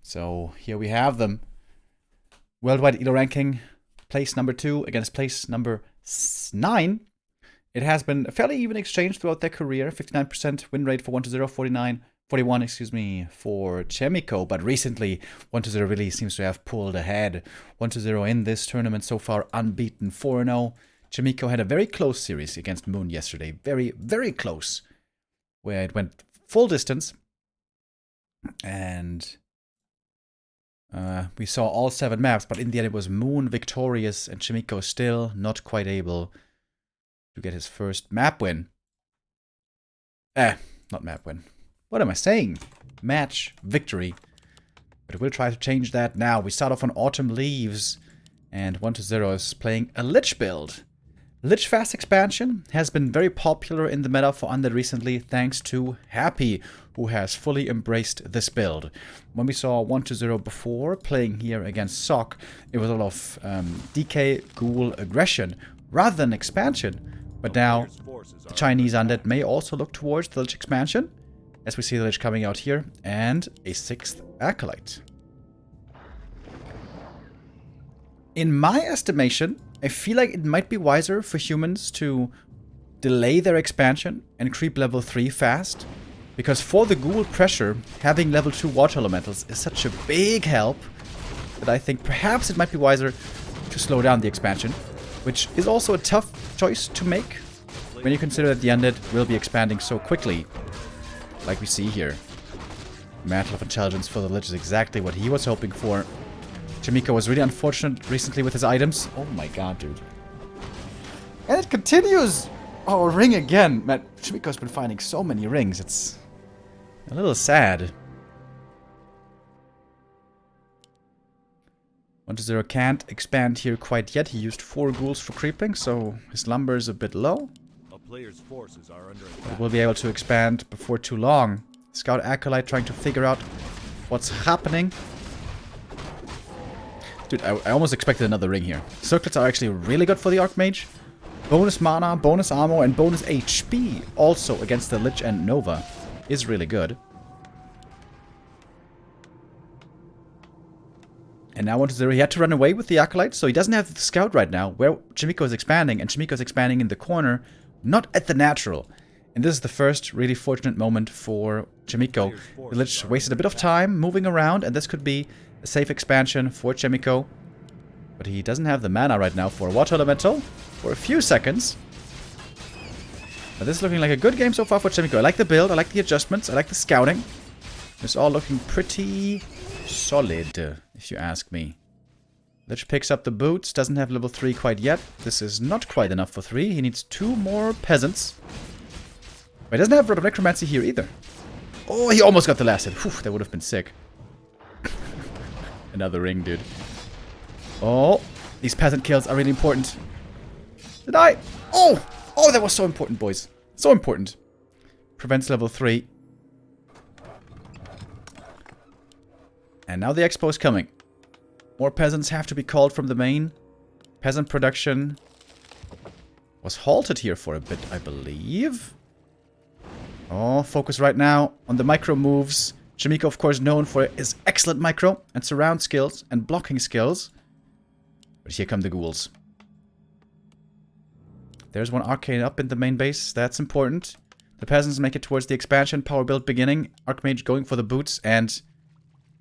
So here we have them. Worldwide ELO ranking, place number 2 against place number 9. It has been a fairly even exchange throughout their career. 59% win rate for 1-0, 41, excuse me, for Chaemiko. But recently, 1-0 really seems to have pulled ahead. 1-0 in this tournament so far, unbeaten, 4-0. Chaemiko had a very close series against Moon yesterday. Very, very close. Where it went full distance. And we saw all 7 maps. But in the end, it was Moon victorious. And Chaemiko still not quite able to get his first map win. Not map win. What am I saying? Match victory. But we'll try to change that now. We start off on Autumn Leaves. And 1-0 is playing a Lich build. Lich Fast expansion has been very popular in the meta for Undead recently, thanks to Happy, who has fully embraced this build. When we saw 1-0 before, playing here against Sok, it was a lot of DK, Ghoul, aggression, rather than expansion. But now, the Chinese Undead may also look towards the Lich expansion, as we see the Lich coming out here, and a 6th Acolyte. In my estimation, I feel like it might be wiser for humans to delay their expansion and creep level 3 fast. Because for the Ghoul pressure, having level 2 water elementals is such a big help that I think perhaps it might be wiser to slow down the expansion. Which is also a tough choice to make when you consider that the Undead will be expanding so quickly. Like we see here. Mantle of Intelligence for the Lich is exactly what he was hoping for. Chaemiko was really unfortunate recently with his items. Oh my god, dude. And it continues! Oh, a ring again! Man, Chaemiko's been finding so many rings. It's a little sad. 1-0 can't expand here quite yet. He used 4 ghouls for creeping, so his lumber is a bit low. A player's forces are under attack. But we'll be able to expand before too long. Scout Acolyte trying to figure out what's happening. Dude, I almost expected another ring here. Circlets are actually really good for the Archmage. Bonus mana, bonus ammo, and bonus HP also against the Lich and Nova is really good. And now 1-0, he had to run away with the Acolyte, so he doesn't have the Scout right now, where Chaemiko is expanding, and Chaemiko is expanding in the corner, not at the natural. And this is the first really fortunate moment for Chaemiko. The Lich wasted a bit of time moving around, and this could be a safe expansion for Chaemiko. But he doesn't have the mana right now for a Water Elemental for a few seconds. But this is looking like a good game so far for Chaemiko. I like the build, I like the adjustments, I like the scouting. It's all looking pretty solid, if you ask me. Lich picks up the boots, doesn't have level 3 quite yet. This is not quite enough for 3. He needs 2 more peasants. But he doesn't have Rod of Necromancy here either. Oh, he almost got the last hit. Whew, that would have been sick. Another ring, dude. Oh, these peasant kills are really important. Did I? Oh! Oh, that was so important, boys. So important. Prevents level 3. And now the expo is coming. More peasants have to be called from the main. Peasant production was halted here for a bit, I believe. Oh, focus right now on the micro moves. Chaemiko, of course, known for his excellent micro and surround skills and blocking skills. But here come the ghouls. There's one arcane up in the main base. That's important. The peasants make it towards the expansion. Power build beginning. Archmage going for the boots and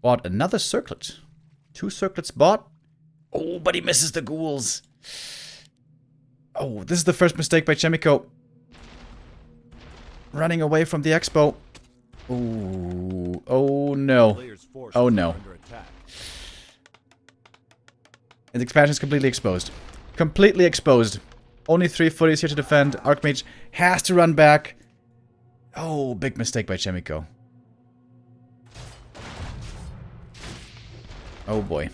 bought another circlet. 2 circlets bought. Oh, but he misses the ghouls. Oh, this is the first mistake by Chaemiko. Running away from the expo. Ooh. Oh no. Oh no. His expansion is completely exposed. Completely exposed. Only 3 footies here to defend. Archmage has to run back. Oh, big mistake by Chaemiko. Oh boy.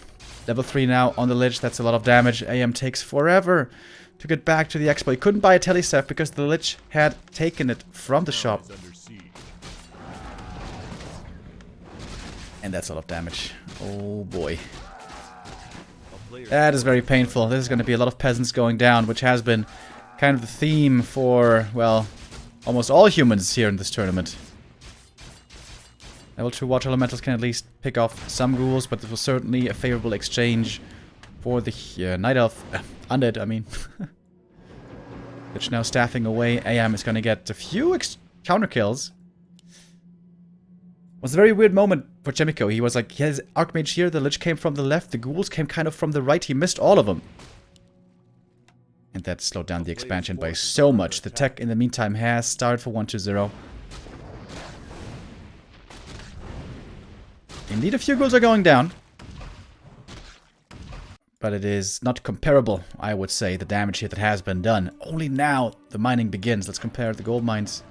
Level 3 now on the Lich. That's a lot of damage. AM takes forever to get back to the expo. He couldn't buy a Telecef because the Lich had taken it from the shop. And that's a lot of damage. Oh boy. That is very painful. This is going to be a lot of peasants going down, which has been kind of the theme for, well, almost all humans here in this tournament. Level 2 water elementals can at least pick off some ghouls, but this was certainly a favorable exchange for the Night Elf. Undead, I mean. Which now staffing away. AM is going to get a few counter kills. It was a very weird moment for Chaemiko. He was like, he has Archmage here, the Lich came from the left, the ghouls came kind of from the right, he missed all of them. And that slowed down the expansion by so much. The tech in the meantime has started for 1-2-0. Indeed, a few ghouls are going down. But it is not comparable, I would say, the damage here that has been done. Only now the mining begins. Let's compare the gold mines.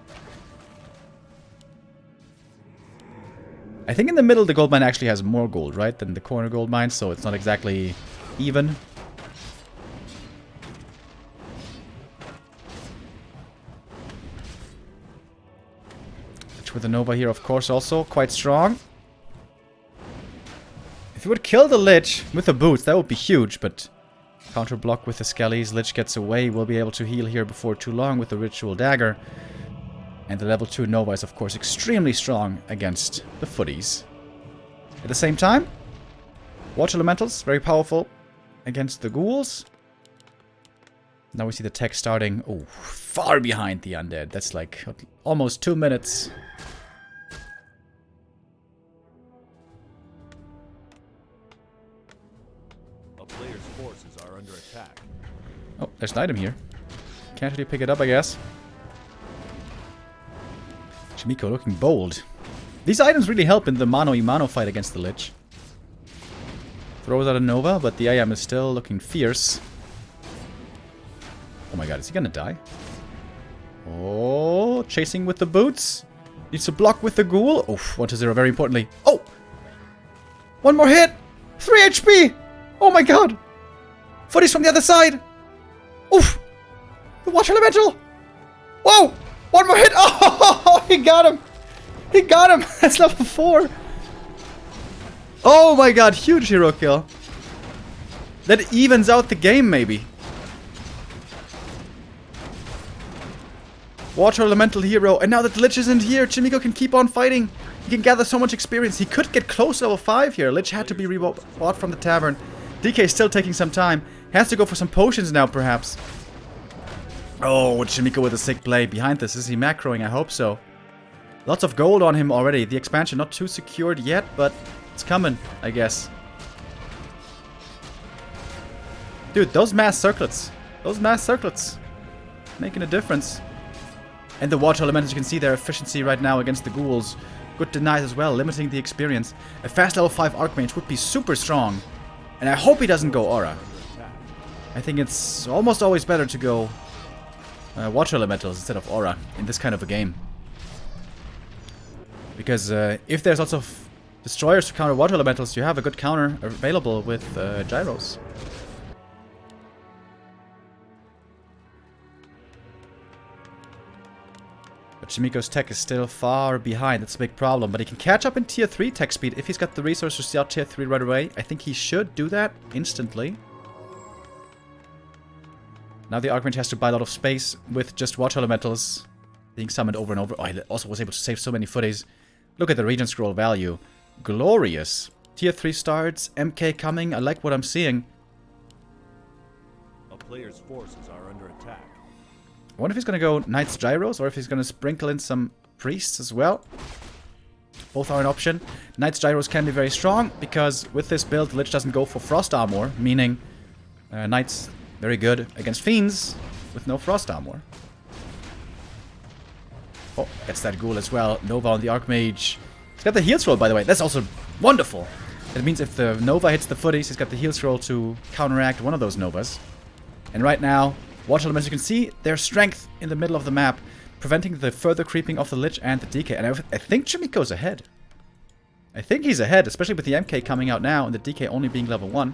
I think in the middle the gold mine actually has more gold, right, than the corner gold mine, so it's not exactly even. Lich with the Nova here, of course, also quite strong. If you would kill the Lich with the boots, that would be huge, but counter block with the Skellies. Lich gets away. We'll be able to heal here before too long with the Ritual Dagger. And the level 2 Nova is, of course, extremely strong against the footies. At the same time, Water Elementals, very powerful against the ghouls. Now we see the tech starting, oh, far behind the undead. That's like almost 2 minutes. A player's forces are under attack. Oh, there's an item here. Can't really pick it up, I guess. Chaemiko looking bold. These items really help in the mano-a-mano fight against the Lich. Throws out a Nova, but the IM is still looking fierce. Oh my god, is he gonna die? Oh, chasing with the boots. Needs to block with the ghoul. Oh, 1-0, very importantly. Oh! One more hit! 3 HP! Oh my god! Footies from the other side! Oof! The Water Elemental! Whoa! One more hit! Oh, he got him! He got him! That's level 4! Oh my god, huge hero kill. That evens out the game, maybe. Water Elemental hero. And now that the Lich isn't here, Chaemiko can keep on fighting. He can gather so much experience. He could get close to level 5 here. Lich had to be bought from the tavern. DK is still taking some time. Has to go for some potions now, perhaps. Oh, Chaemiko with a sick play. Behind this, is he macroing? I hope so. Lots of gold on him already. The expansion not too secured yet, but it's coming, I guess. Dude, those mass circlets. Those mass circlets. Making a difference. And the Water Elementals, you can see their efficiency right now against the ghouls. Good denies as well, limiting the experience. A fast level 5 Archmage would be super strong. And I hope he doesn't go Aura. I think it's almost always better to go Water Elementals instead of Aura in this kind of a game. Because if there's lots of destroyers to counter Water Elementals, you have a good counter available with Gyros. But Chaemiko's tech is still far behind. That's a big problem. But he can catch up in tier 3 tech speed if he's got the resources to see out tier 3 right away. I think he should do that instantly. Now the Archmage has to buy a lot of space with just Water Elementals being summoned over and over. Oh, he also was able to save so many footies. Look at the Regent Scroll value. Glorious. Tier 3 starts. MK coming. I like what I'm seeing. A player's forces are under attack. I wonder if he's going to go Knight's Gyros or if he's going to sprinkle in some Priests as well. Both are an option. Knight's Gyros can be very strong because with this build, the Lich doesn't go for Frost Armor, meaning Knight's very good against Fiends with no Frost Armor. Oh, gets that ghoul as well. Nova on the Archmage. He's got the heal scroll, by the way. That's also wonderful. That means if the Nova hits the footies, he's got the heal scroll to counteract one of those Novas. And right now, Water Elements, you can see their strength in the middle of the map, preventing the further creeping of the Lich and the DK. And I think Chaemiko's ahead. I think he's ahead, especially with the MK coming out now and the DK only being level 1.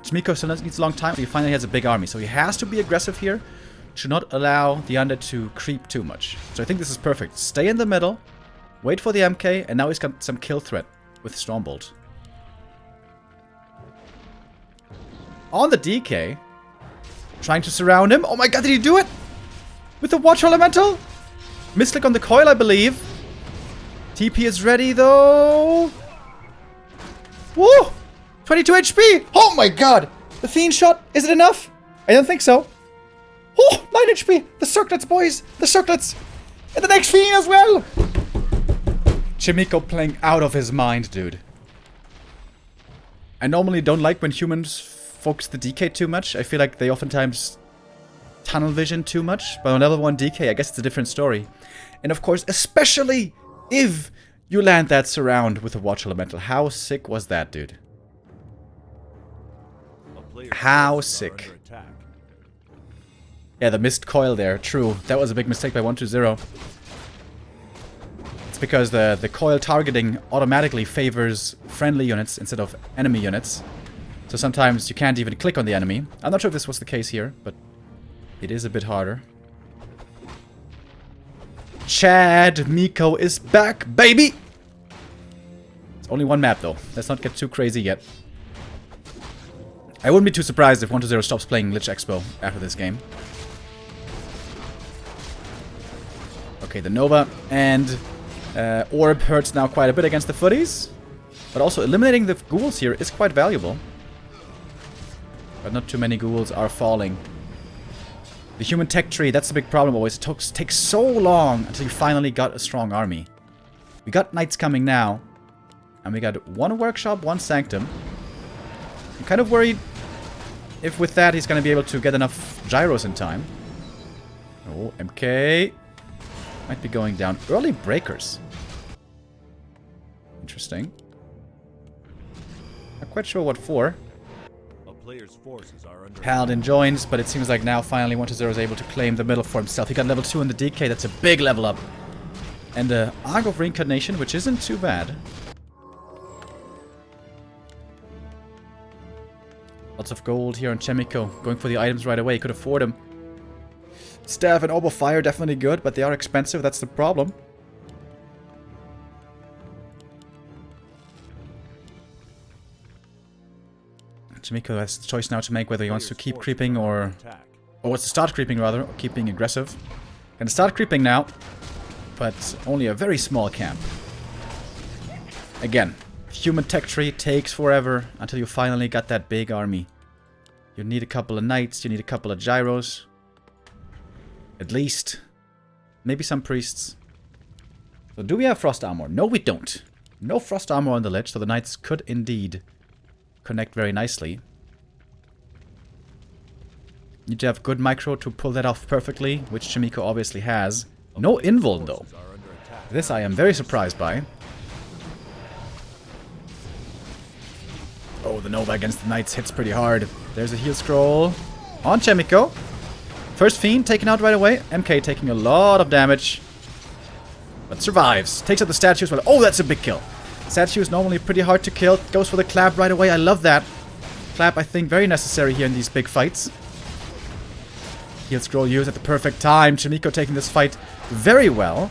Chaemiko still needs a long time, so he finally has a big army. So he has to be aggressive here. Should not allow the undead to creep too much. So I think this is perfect. Stay in the middle, wait for the MK, and now he's got some kill threat with Stormbolt. On the DK, trying to surround him. Oh my god, did he do it? With the Water Elemental? Misclick on the coil, I believe. TP is ready, though. Woo! 22 HP! Oh my god! The Fiend shot, is it enough? I don't think so. Oh, 9 HP! The circlets, boys! The circlets! And the next Fiend as well! Chaemiko playing out of his mind, dude. I normally don't like when humans focus the DK too much. I feel like they oftentimes tunnel vision too much. But on level 1 DK, I guess it's a different story. And of course, especially if you land that surround with a Watch Elemental. How sick was that, dude? How sick. Yeah, the missed coil there. True. That was a big mistake by 120. It's because the coil targeting automatically favors friendly units instead of enemy units. So sometimes you can't even click on the enemy. I'm not sure if this was the case here, but it is a bit harder. Chaemiko is back, baby! It's only one map, though. Let's not get too crazy yet. I wouldn't be too surprised if 120 stops playing Lich Expo after this game. Okay, the Nova and Orb hurts now quite a bit against the footies. But also eliminating the ghouls here is quite valuable. But not too many ghouls are falling. The human tech tree, that's the big problem always. It takes so long until you finally got a strong army. We got knights coming now. And we got one workshop, one sanctum. I'm kind of worried if with that he's going to be able to get enough gyros in time. Oh, MK. Might be going down. Early breakers. Interesting. Not quite sure what for. Player's forces are under Paladin joins, but it seems like now finally 120 is able to claim the middle for himself. He got level 2 in the DK, that's a big level up. And the Arc of Reincarnation, which isn't too bad. Lots of gold here on Chaemiko. Going for the items right away, he could afford them. Staff and Orb of Fire, definitely good, but they are expensive, that's the problem. Chaemiko has the choice now to make whether he wants to keep creeping or wants to start creeping rather, or keep being aggressive. Gonna start creeping now, but only a very small camp. Again, human tech tree takes forever until you finally got that big army. You need a couple of knights, you need a couple of gyros. At least. Maybe some priests. So do we have frost armor? No, we don't. No frost armor on the ledge, so the knights could indeed connect very nicely. Need to have good micro to pull that off perfectly, which Chaemiko obviously has. No invuln though. This I am very surprised by. Oh, the Nova against the Knights hits pretty hard. There's a heal scroll on Chaemiko. First Fiend taken out right away. MK taking a lot of damage. But survives. Takes out the statue as well. Oh, that's a big kill. Statue is normally pretty hard to kill. Goes for the clap right away. I love that. Clap, I think, very necessary here in these big fights. Heal scroll used at the perfect time. Chaemiko taking this fight very well.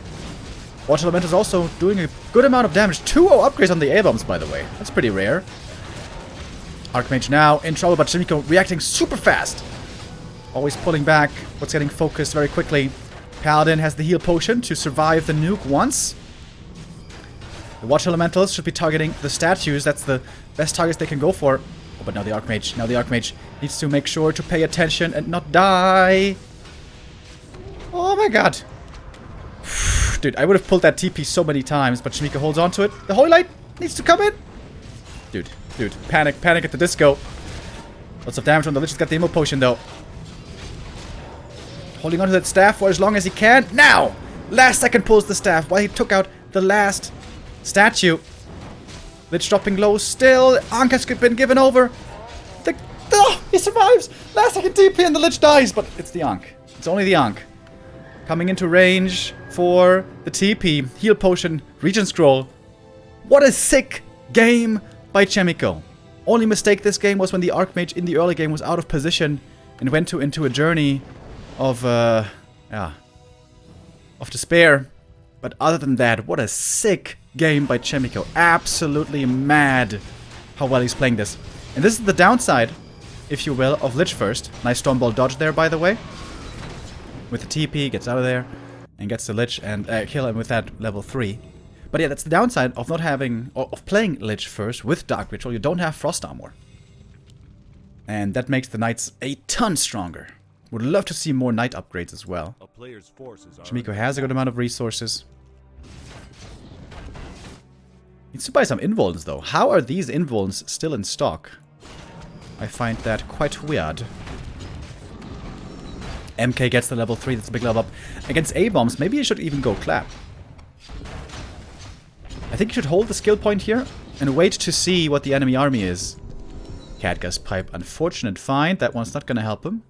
Watch Element is also doing a good amount of damage. 2-0 upgrades on the A-bombs, by the way. That's pretty rare. Archmage now in trouble, but Chaemiko reacting super fast. Always pulling back. What's getting focused very quickly. Paladin has the heal potion to survive the nuke once. The Watch Elementals should be targeting the statues. That's the best targets they can go for. Oh, but now the Archmage needs to make sure to pay attention and not die. Oh my god. Dude, I would have pulled that TP so many times, but Chaemiko holds on to it. The Holy Light needs to come in. Dude, panic at the disco. Lots of damage on the Lich. He's got the Immo potion though. Holding onto that staff for as long as he can. Now! Last second pulls the staff while he took out the last statue. Lich dropping low still. Ankh has been given over. He survives! Last second TP and the Lich dies, but it's the Ankh. It's only the Ankh. Coming into range for the TP. Heal potion. Regen scroll. What a sick game by Chaemiko. Only mistake this game was when the Archmage in the early game was out of position and went into a journey of despair. But other than that, what a sick game by Chaemiko. Absolutely mad how well he's playing this. And this is the downside, if you will, of Lich first. Nice Stormbolt dodge there, by the way. With the TP, gets out of there. and gets the Lich and kill him with that level 3. But yeah, that's the downside of not having, or of playing Lich first with Dark Ritual. You don't have Frost Armor. And that makes the Knights a ton stronger. Would love to see more Knight upgrades as well. Chaemiko has a good amount of resources. Needs to buy some invulns though. How are these invulns still in stock? I find that quite weird. MK gets the level 3, that's a big level up. Against A-bombs, maybe you should even go clap. I think you should hold the skill point here and wait to see what the enemy army is. Catgus Pipe, unfortunate find. That one's not gonna help him.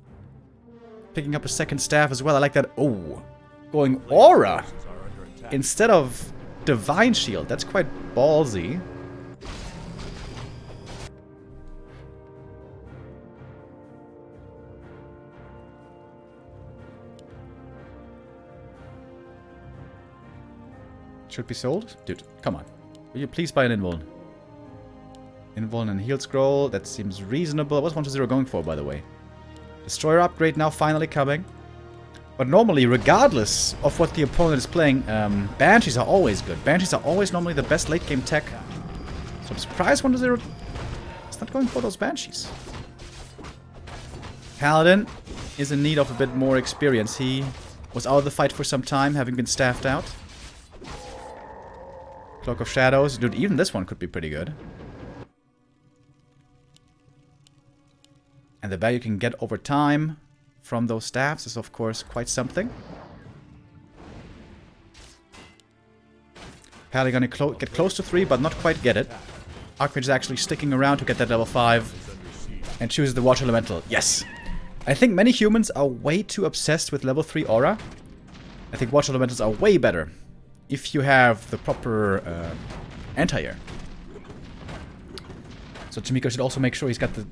Picking up a second staff as well, I like that. Oh, going Aura instead of Divine Shield. That's quite ballsy. Should be sold? Dude, come on. Will you please buy an Invuln? Invuln and Heal Scroll, that seems reasonable. What's 1-0 going for, by the way? Destroyer upgrade now finally coming. But normally, regardless of what the opponent is playing, Banshees are always good. Banshees are always normally the best late game tech. So I'm surprised 1-0 is not going for those Banshees. Paladin is in need of a bit more experience. He was out of the fight for some time, having been staffed out. Cloak of Shadows. Dude, even this one could be pretty good. And the value you can get over time from those staffs is, of course, quite something. Pally gonna get close to 3, but not quite get it. Archmage is actually sticking around to get that level 5. And chooses the Watch Elemental. Yes! I think many humans are way too obsessed with level 3 aura. I think Watch Elementals are way better if you have the proper anti-air. So Chaemiko should also make sure he's got the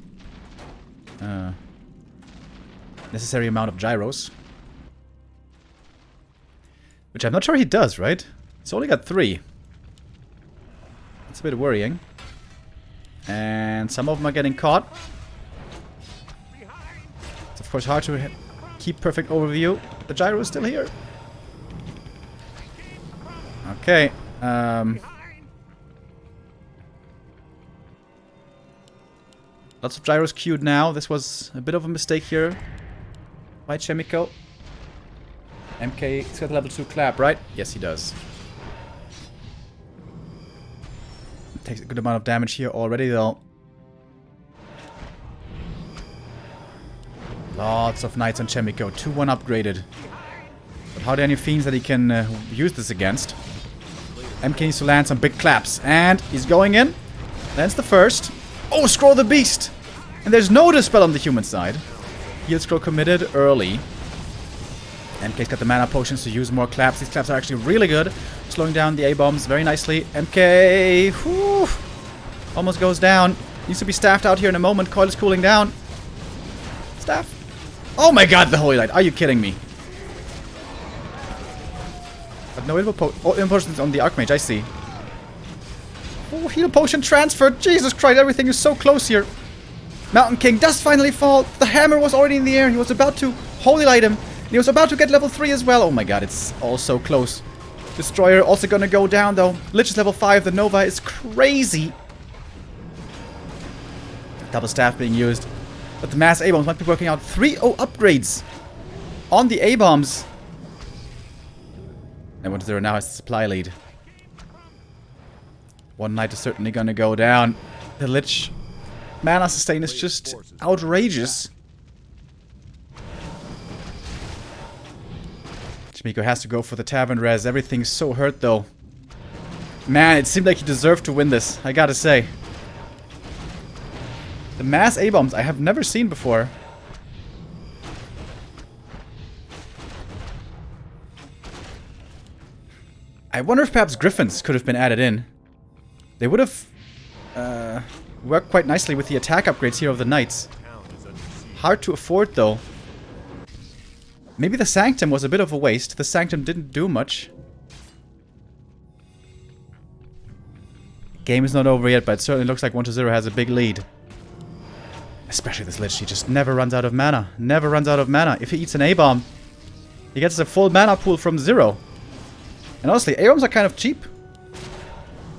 necessary amount of gyros. Which I'm not sure he does, right? He's only got 3. That's a bit worrying. And some of them are getting caught. It's of course hard to keep perfect overview. The gyro is still here. Okay. Lots of gyros queued now. This was a bit of a mistake here by Chaemiko. MK, he's got level 2 clap, right? Yes, he does. Takes a good amount of damage here already, though. Lots of knights on Chaemiko. 2-1 upgraded. But how many fiends that he can use this against? MK needs to land some big claps. And he's going in. Lands the first. Oh, Scroll the Beast! And there's no Dispel on the human side. Heal Scroll committed early. MK's got the mana potions to use more claps. These claps are actually really good. Slowing down the A-bombs very nicely. MK, whew, almost goes down. Needs to be staffed out here in a moment. Coil is cooling down. Staff. Oh my god, the Holy Light. Are you kidding me? But no info potions on the Archmage, I see. Oh, heal potion transferred. Jesus Christ, everything is so close here. Mountain King does finally fall. The hammer was already in the air. He was about to Holy Light him. He was about to get level 3 as well. Oh my god, it's all so close. Destroyer also gonna go down though. Lich is level 5. The Nova is crazy. Double staff being used. But the mass A-bombs might be working out. 3-0 upgrades on the A-bombs. And 1-0 now has the supply lead. One knight is certainly gonna go down. The Lich mana sustain is just outrageous. Chaemiko has to go for the tavern res. Everything's so hurt though. Man, it seemed like he deserved to win this, I gotta say. The mass A-bombs I have never seen before. I wonder if perhaps Griffins could have been added in. They would have worked quite nicely with the attack upgrades here of the knights. Hard to afford though. Maybe the Sanctum was a bit of a waste. The Sanctum didn't do much. Game is not over yet, but it certainly looks like 1-0 has a big lead. Especially this Lich, he just never runs out of mana. Never runs out of mana. If he eats an A-bomb, He gets a full mana pool from 0. And honestly, A-bombs are kind of cheap.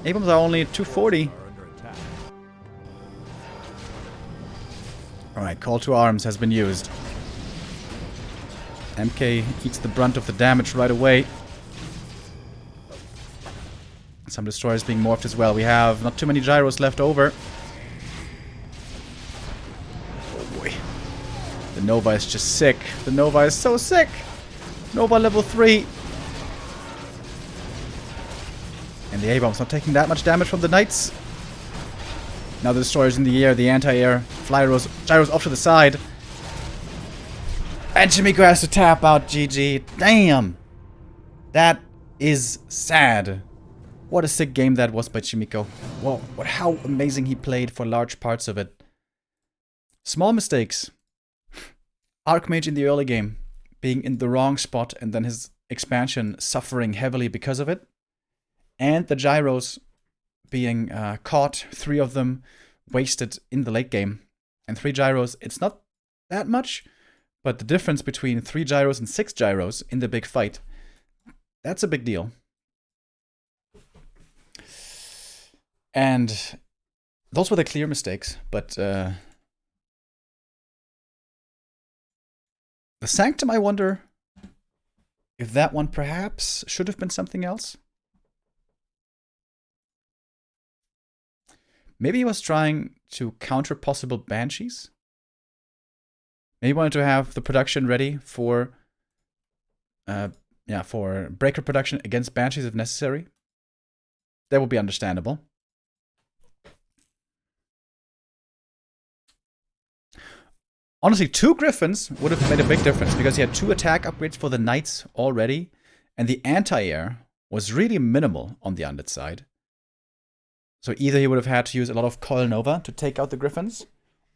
A-bombs are only 240. Are under attack. Alright, Call to Arms has been used. MK eats the brunt of the damage right away. Some destroyers being morphed as well. We have not too many gyros left over. Oh boy. The Nova is just sick. The Nova is so sick. Nova level 3. And the A-bomb's not taking that much damage from the Knights. Now the destroyer's in the air, the anti-air. Gyros off to the side. And Chaemiko has to tap out. GG. Damn. That is sad. What a sick game that was by Chaemiko. Whoa, how amazing he played for large parts of it. Small mistakes. Archmage in the early game being in the wrong spot and then his expansion suffering heavily because of it. And the gyros being caught, 3 of them wasted in the late game. And 3 gyros, it's not that much, but the difference between 3 gyros and 6 gyros in the big fight, that's a big deal. And those were the clear mistakes, but the Sanctum, I wonder if that one perhaps should have been something else. Maybe he was trying to counter possible Banshees. Maybe he wanted to have the production ready for Breaker production against Banshees if necessary. That would be understandable. Honestly, 2 Griffins would have made a big difference because he had 2 attack upgrades for the Knights already, and the anti-air was really minimal on the Undead side. So either he would have had to use a lot of Coil Nova to take out the Griffins,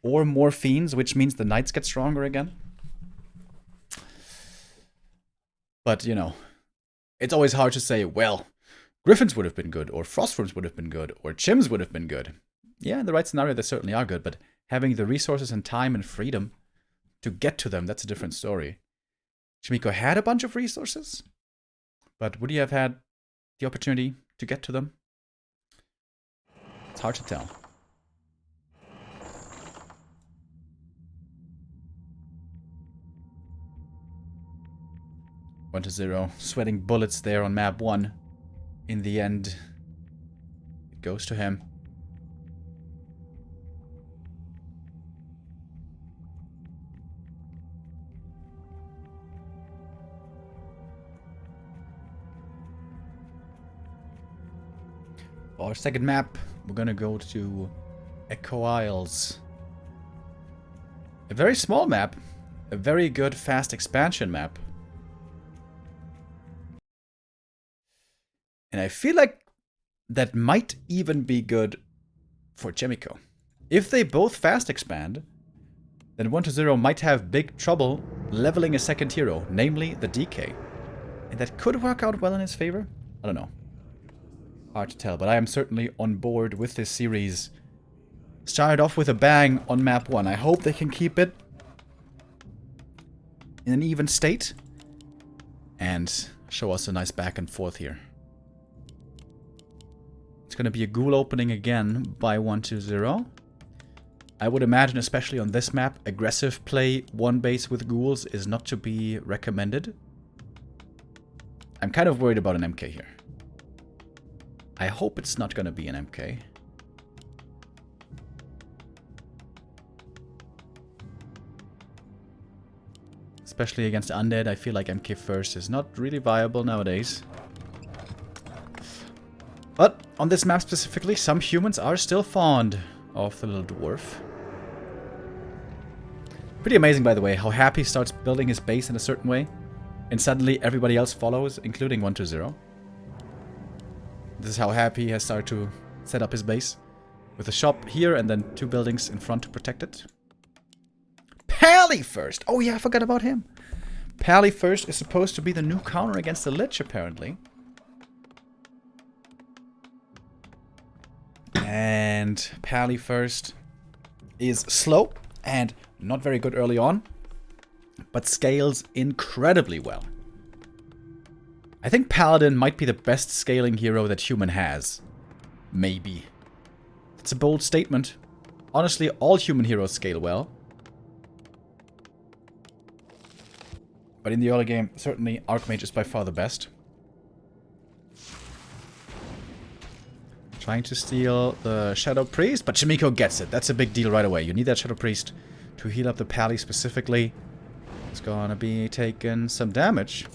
or more Fiends, which means the Knights get stronger again. But, you know, it's always hard to say, well, Griffins would have been good, or Frostworms would have been good, or Chims would have been good. Yeah, in the right scenario, they certainly are good, but having the resources and time and freedom to get to them, that's a different story. Chaemiko had a bunch of resources, but would he have had the opportunity to get to them? It's hard to tell. One to 0, sweating bullets there on map 1. In the end, it goes to him. Our second map, we're gonna go to Echo Isles. A very small map, a very good fast expansion map. And I feel like that might even be good for Chaemiko. If they both fast expand, then 1 to 0 might have big trouble leveling a second hero, namely the DK. And that could work out well in his favor. I don't know. Hard to tell, but I am certainly on board with this series. Started off with a bang on map 1. I hope they can keep it in an even state and show us a nice back and forth here. It's going to be a ghoul opening again by 1 to 0. I would imagine, especially on this map, aggressive play 1 base with ghouls is not to be recommended. I'm kind of worried about an MK here. I hope it's not going to be an MK. Especially against Undead, I feel like MK first is not really viable nowadays. But on this map specifically, some humans are still fond of the little dwarf. Pretty amazing, by the way, how Happy starts building his base in a certain way, and suddenly everybody else follows, including 1 to 0. This is how Happy has started to set up his base, with a shop here and then 2 buildings in front to protect it. Pally first! Oh yeah, I forgot about him. Pally first is supposed to be the new counter against the Lich, apparently. And Pally first is slow and not very good early on, but scales incredibly well. I think Paladin might be the best scaling hero that human has. Maybe. It's a bold statement. Honestly, all human heroes scale well. But in the early game, certainly Archmage is by far the best. Trying to steal the Shadow Priest, but Chaemiko gets it. That's a big deal right away. You need that Shadow Priest to heal up the Pally specifically. It's gonna be taking some damage.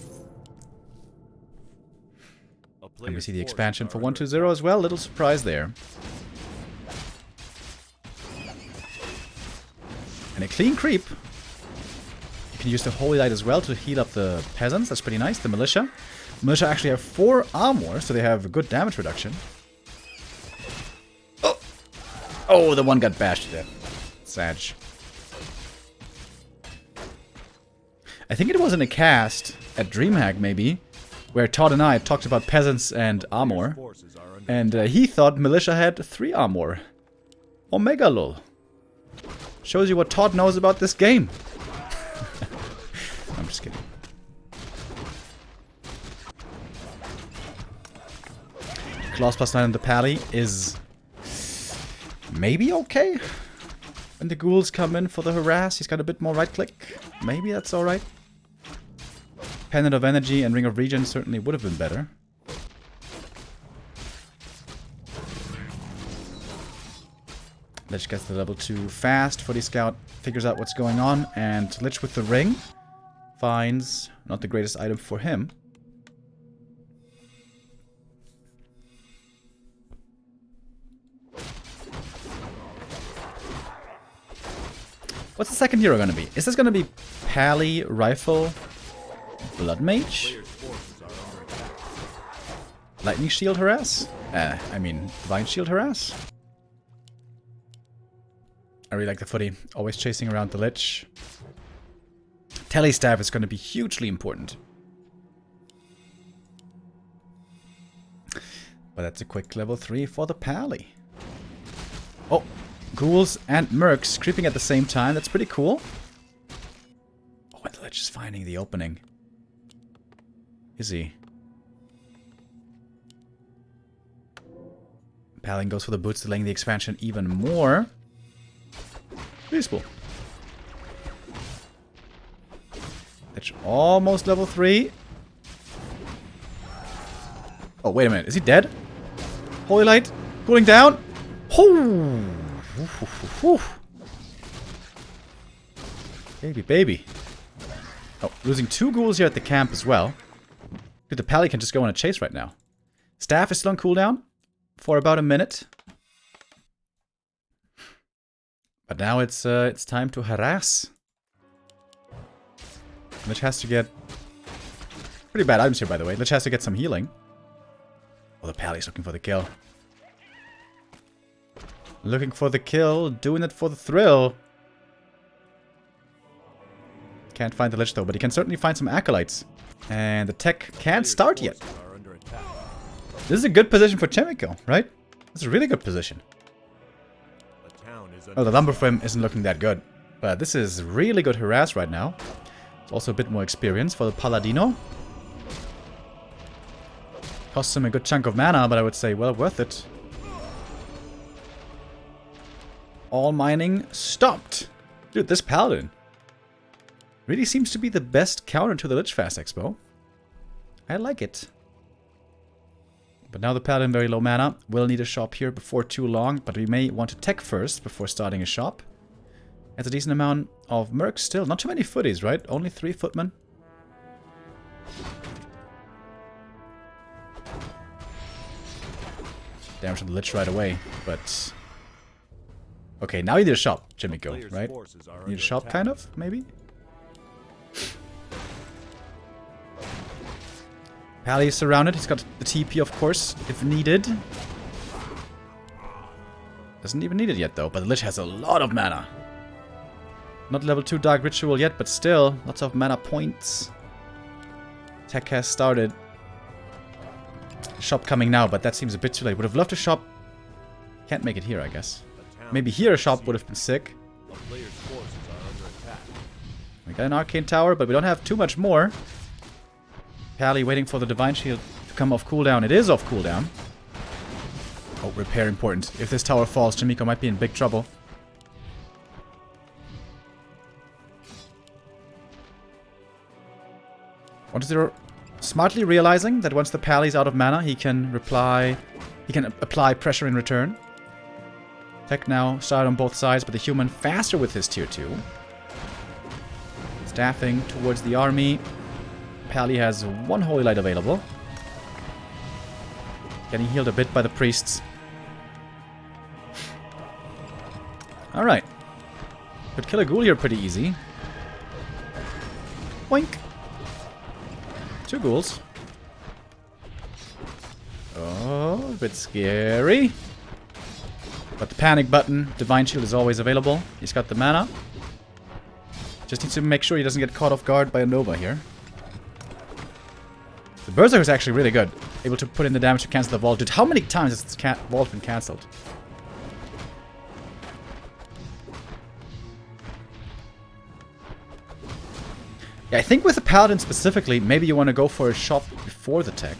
And we see the expansion for 120 as well. Little surprise there. And a clean creep. You can use the Holy Light as well to heal up the peasants. That's pretty nice. The Militia. The Militia actually have 4 armor, so they have a good damage reduction. Oh! Oh, the one got bashed to death. Sag. I think it was in a cast at DreamHack, maybe, where Todd and I talked about peasants and armor. And he thought Militia had 3 armor. Omega lol. Shows you what Todd knows about this game. I'm just kidding. Claws +9 on the Pally is maybe okay. When the ghouls come in for the harass, he's got a bit more right click. Maybe that's alright. Pendant of Energy and Ring of Regen certainly would have been better. Lich gets to level 2 fast. Footy Scout figures out what's going on, and Lich with the ring finds not the greatest item for him. What's the second hero gonna be? Is this gonna be Pally, Rifle, Blood Mage? Lightning Shield Harass? I mean, Divine Shield Harass? I really like the footy. Always chasing around the Lich. Telestaff is going to be hugely important. But that's a quick level 3 for the Pally. Oh, ghouls and mercs creeping at the same time. That's pretty cool. Oh, and the Lich is finding the opening. Is he? Paladin goes for the boots, delaying the expansion even more. Peaceful. Lich almost level 3. Oh, wait a minute. Is he dead? Holy Light cooling down. Baby, baby. Oh, losing 2 ghouls here at the camp as well. Dude, the Pally can just go on a chase right now. Staff is still on cooldown for about a minute. But now it's time to harass. Lich has to get... Pretty bad items here, by the way. Lich has to get some healing. Oh, the Pally's looking for the kill. Looking for the kill, doing it for the thrill. Can't find the Lich though, but he can certainly find some Acolytes. And the tech can't start yet. This is a good position for Chaemiko, right? This is a really good position. Oh, the lumber frame isn't looking that good. But this is really good harass right now. It's also a bit more experience for the Paladino. Costs him a good chunk of mana, but I would say well worth it. All mining stopped. Dude, this Paladin really seems to be the best counter to the Lich Fast Expo. I like it. But now the Paladin very low mana. Will need a shop here before too long, but we may want to tech first before starting a shop. That's a decent amount of mercs still. Not too many footies, right? Only 3 footmen. Damage on the Lich right away, but... Okay, now you need a shop, Chaemiko, right? You need a shop, kind of, maybe? Pally is surrounded. He's got the TP, of course, if needed. Doesn't even need it yet, though. But the Lich has a lot of mana. Not level 2 Dark Ritual yet, but still, lots of mana points. Tech has started. Shop coming now, but that seems a bit too late. Would have loved to shop. Can't make it here, I guess. Maybe here a shop would have been sick. We got an Arcane Tower, but we don't have too much more. Pally waiting for the Divine Shield to come off cooldown. It is off cooldown. Oh, repair important. If this tower falls, Chaemiko might be in big trouble. Smartly realizing that once the Pally's out of mana, he can apply pressure in return. Tech now started on both sides, but the human faster with his tier 2. Staffing towards the army. Pally has 1 Holy Light available. Getting healed a bit by the priests. Alright. Could kill a ghoul here pretty easy. Boink. 2 ghouls. Oh, a bit scary. But the panic button, Divine Shield is always available. He's got the mana. Just needs to make sure he doesn't get caught off guard by a Nova here. The Berserker is actually really good. Able to put in the damage to cancel the vault. Dude, how many times has this vault been cancelled? Yeah, I think with the Paladin specifically, maybe you want to go for a shot before the tech.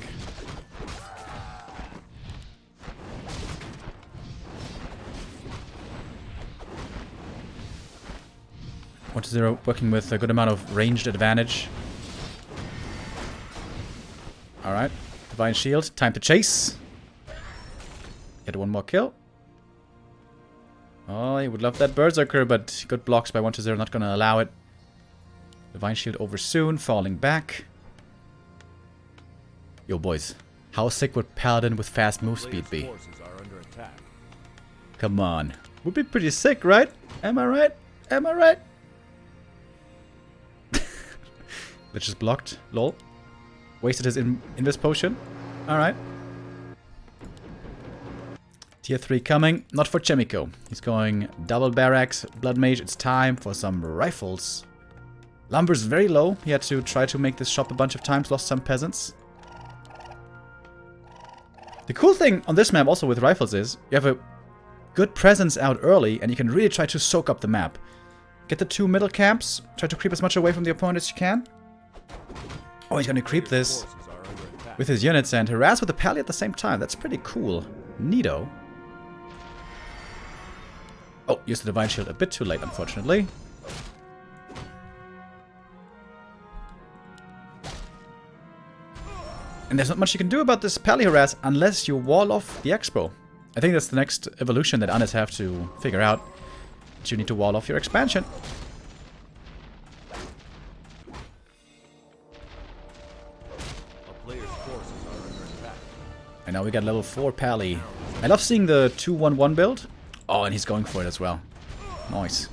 Zero working with a good amount of ranged advantage. Alright. Divine Shield. Time to chase. Get 1 more kill. Oh, he would love that Berserker, but good blocks by 1-0. Not going to allow it. Divine Shield over soon. Falling back. Yo, boys. How sick would Paladin with fast move speed be? Come on. Would be pretty sick, right? Am I right? Am I right? That's just blocked. Lol. Wasted his Invis potion. Alright. Tier 3 coming. Not for Chaemiko. He's going double barracks. Blood Mage. It's time for some rifles. Lumber's very low. He had to try to make this shop a bunch of times. Lost some peasants. The cool thing on this map also with rifles is you have a good presence out early and you can really try to soak up the map. Get the 2 middle camps. Try to creep as much away from the opponent as you can. Oh, he's gonna creep this with his units and harass with the Pally at the same time. That's pretty cool. Neato. Oh, used the Divine Shield a bit too late, unfortunately. And there's not much you can do about this Pally harass unless you wall off the Expo. I think that's the next evolution that Anis have to figure out. That you need to wall off your expansion. And now we got level 4 Pally. I love seeing the 2-1-1 build. Oh, and he's going for it as well. Nice.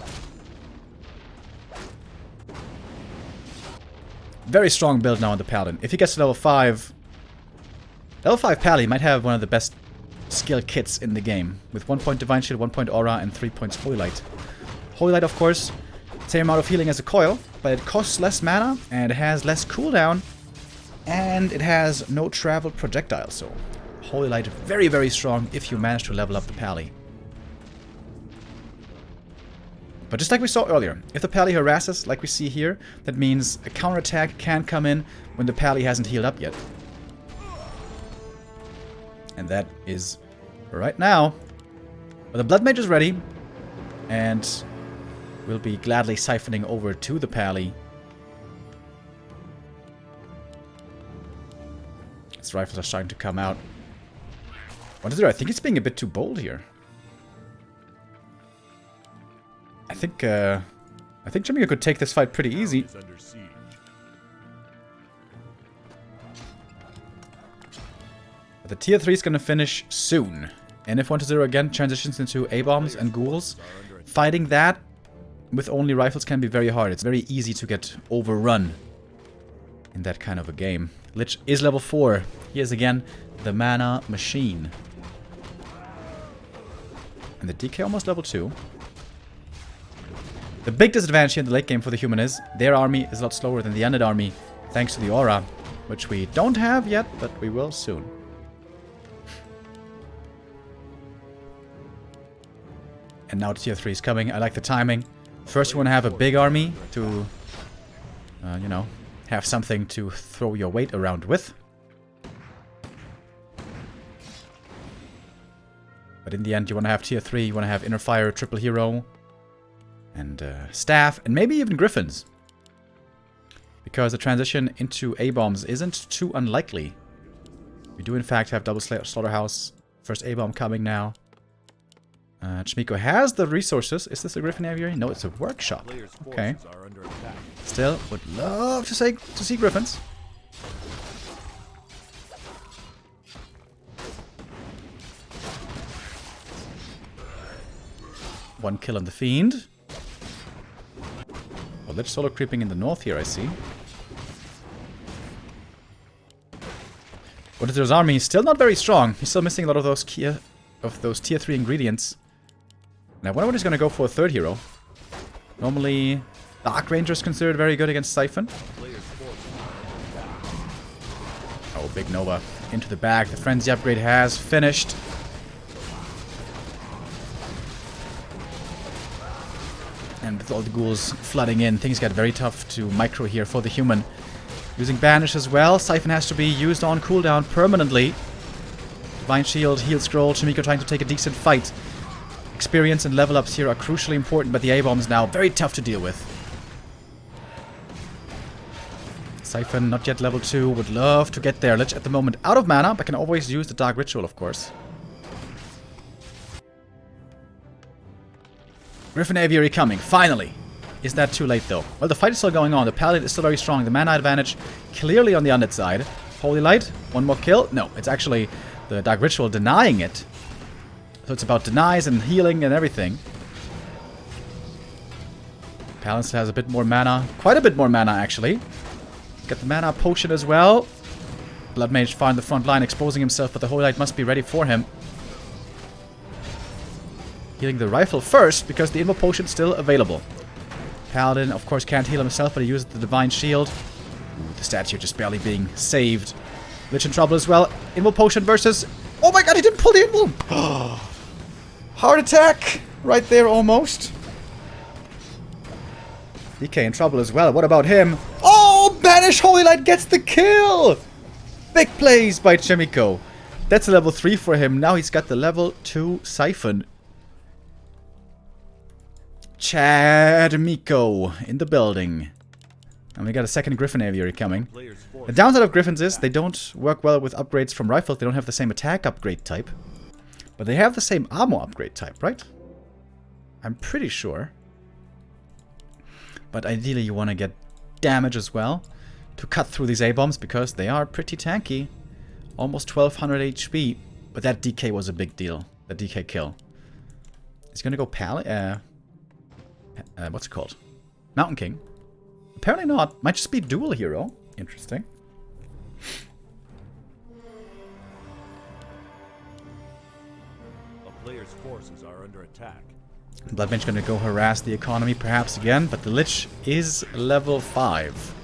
Very strong build now on the Paladin. If he gets to level 5... Level 5 Pally might have one of the best skill kits in the game. With 1 point Divine Shield, 1 point Aura, and 3 points Holy Light. Holy Light, of course, same amount of healing as a coil, but it costs less mana, and it has less cooldown, and it has no travel projectile, so... Holy Light, very, very strong if you manage to level up the Pally. But just like we saw earlier, if the Pally harasses, like we see here, that means a counterattack can come in when the Pally hasn't healed up yet. And that is right now. But the Blood Mage is ready, and we'll be gladly siphoning over to the Pally. Its rifles are starting to come out. What is it? I think it's being a bit too bold here. I think Chaemiko could take this fight pretty easy. But the tier 3 is going to finish soon. And if 1-0 again transitions into A-bombs and ghouls, fighting that with only rifles can be very hard. It's very easy to get overrun in that kind of a game. Lich is level 4. He is again the mana machine. And the DK almost level 2. The big disadvantage here in the late game for the human is their army is a lot slower than the undead army, thanks to the aura, which we don't have yet, but we will soon. And now tier 3 is coming. I like the timing. First you want to have a big army to, you know, have something to throw your weight around with. But in the end, you want to have tier 3, you want to have inner fire, triple hero, and staff, and maybe even griffins. Because the transition into A-bombs isn't too unlikely. We do in fact have double slaughterhouse. First A-bomb coming now. Chaemiko has the resources. Is this a griffin aviary? No, it's a workshop. Okay. Still, would love to see griffins. One kill on the fiend. Well, Lich solo creeping in the north here, I see. What is his army? He's still not very strong. He's still missing a lot of those tier 3 ingredients. Now, I wonder when he's going to go for a third hero. Normally, Dark Ranger is considered very good against Siphon. Oh, big Nova. Into the bag. The Frenzy upgrade has finished. And with all the ghouls flooding in, things get very tough to micro here for the human. Using Banish as well. Siphon has to be used on cooldown permanently. Divine Shield, Heal Scroll. Chaemiko trying to take a decent fight. Experience and level ups here are crucially important, but the A-bombs now very tough to deal with. Siphon, not yet level 2. Would love to get there. Lich at the moment out of mana, but can always use the Dark Ritual, of course. Griffin Aviary coming, finally. Is that too late, though? Well, the fight is still going on. The Paladin is still very strong. The mana advantage clearly on the undead side. Holy Light, one more kill. No, it's actually the Dark Ritual denying it. So it's about denies and healing and everything. Paladin still has a bit more mana. Quite a bit more mana, actually. Got the mana potion as well. Blood Mage far in the front line, exposing himself, but the Holy Light must be ready for him. Healing the rifle first, because the Invo Potion is still available. Paladin, of course, can't heal himself, but he uses the Divine Shield. Ooh, the statue just barely being saved. Lich in trouble as well. Invo Potion versus... Oh my god, he didn't pull the Invo! Heart attack! Right there, almost. DK in trouble as well. What about him? Oh, Banish Holy Light gets the kill! Big plays by Chaemiko. That's a level 3 for him. Now he's got the level 2 Siphon. Chaemiko in the building. And we got a second Griffin Aviary coming. The downside of Griffins is they don't work well with upgrades from rifles. They don't have the same attack upgrade type. But they have the same armor upgrade type, right? I'm pretty sure. But ideally you want to get damage as well to cut through these A-bombs because they are pretty tanky. Almost 1200 HP. But that DK was a big deal. The DK kill. He's gonna go what's it called? Mountain King. Apparently not. Might just be dual hero. Interesting. A player's forces are under attack. Blood Mage gonna go harass the economy perhaps again, but the Lich is level 5.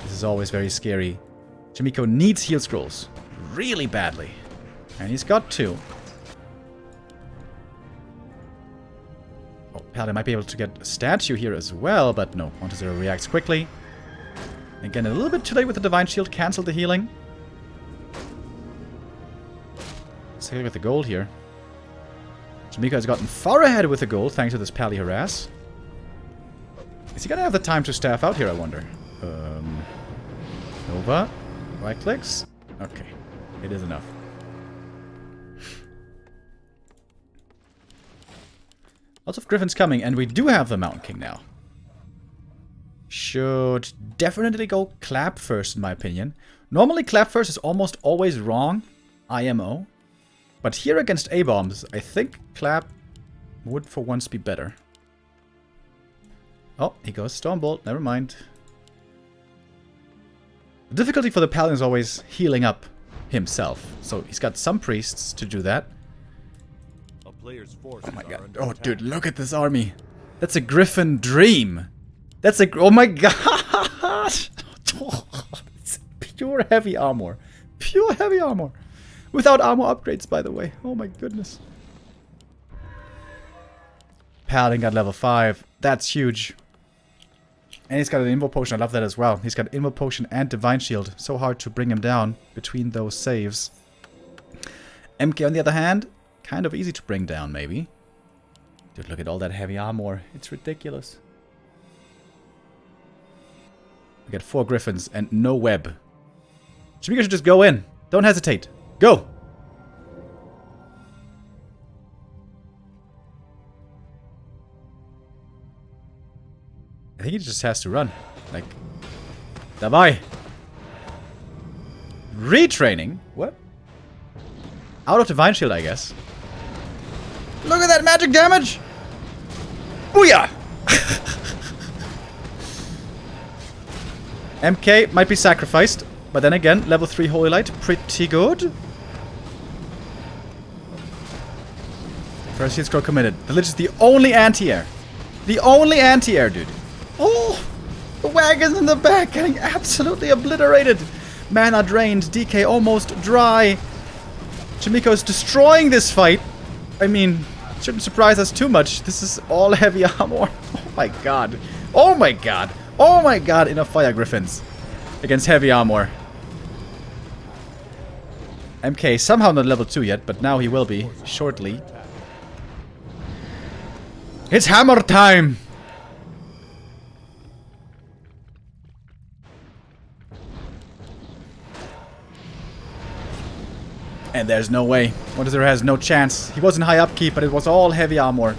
This is always very scary. Chaemiko needs heal scrolls really badly. And he's got 2. Oh, Paladin might be able to get a statue here as well, but no. 1-0 reacts quickly. Again, a little bit too late with the Divine Shield. Cancel the healing. Let's take a look at the gold here. Chaemiko has gotten far ahead with the gold thanks to this Pally harass. Is he gonna have the time to staff out here, I wonder? Nova. Right clicks. Okay. It is enough. Lots of Griffins coming, and we do have the Mountain King now. Should definitely go Clap first, in my opinion. Normally, Clap first is almost always wrong. IMO. But here against A-bombs, I think Clap would for once be better. Oh, he goes Stormbolt. Never mind. The difficulty for the Paladin is always healing up himself. So he's got some priests to do that. Oh my god. Oh, dude, look at this army. That's a Griffin dream. That's a... Oh my god. It's pure heavy armor. Pure heavy armor. Without armor upgrades, by the way. Oh my goodness. Paladin got level 5. That's huge. And he's got an Invo Potion. I love that as well. He's got Invo Potion and Divine Shield. So hard to bring him down between those saves. MK, on the other hand, kind of easy to bring down, maybe. Dude, look at all that heavy armor. It's ridiculous. We got 4 Griffins and no web. Chaemiko should just go in. Don't hesitate. Go! I think he just has to run. Like, Davai. Retraining? What? Out of Divine Shield, I guess. Look at that magic damage! Booyah! MK might be sacrificed, but then again, level 3 Holy Light, pretty good. First heal scroll committed. The Lich is the only anti-air. The only anti-air, dude. Oh! The wagons in the back getting absolutely obliterated. Mana drained, DK almost dry. Chaemiko is destroying this fight. I mean, shouldn't surprise us too much. This is all heavy armor. Oh my god. Oh my god. Oh my god, enough Fire Griffins against heavy armor. MK somehow not level 2 yet, but now he will be shortly. It's hammer time! And there's no way. WC3 has no chance. He wasn't high upkeep, but it was all heavy armor.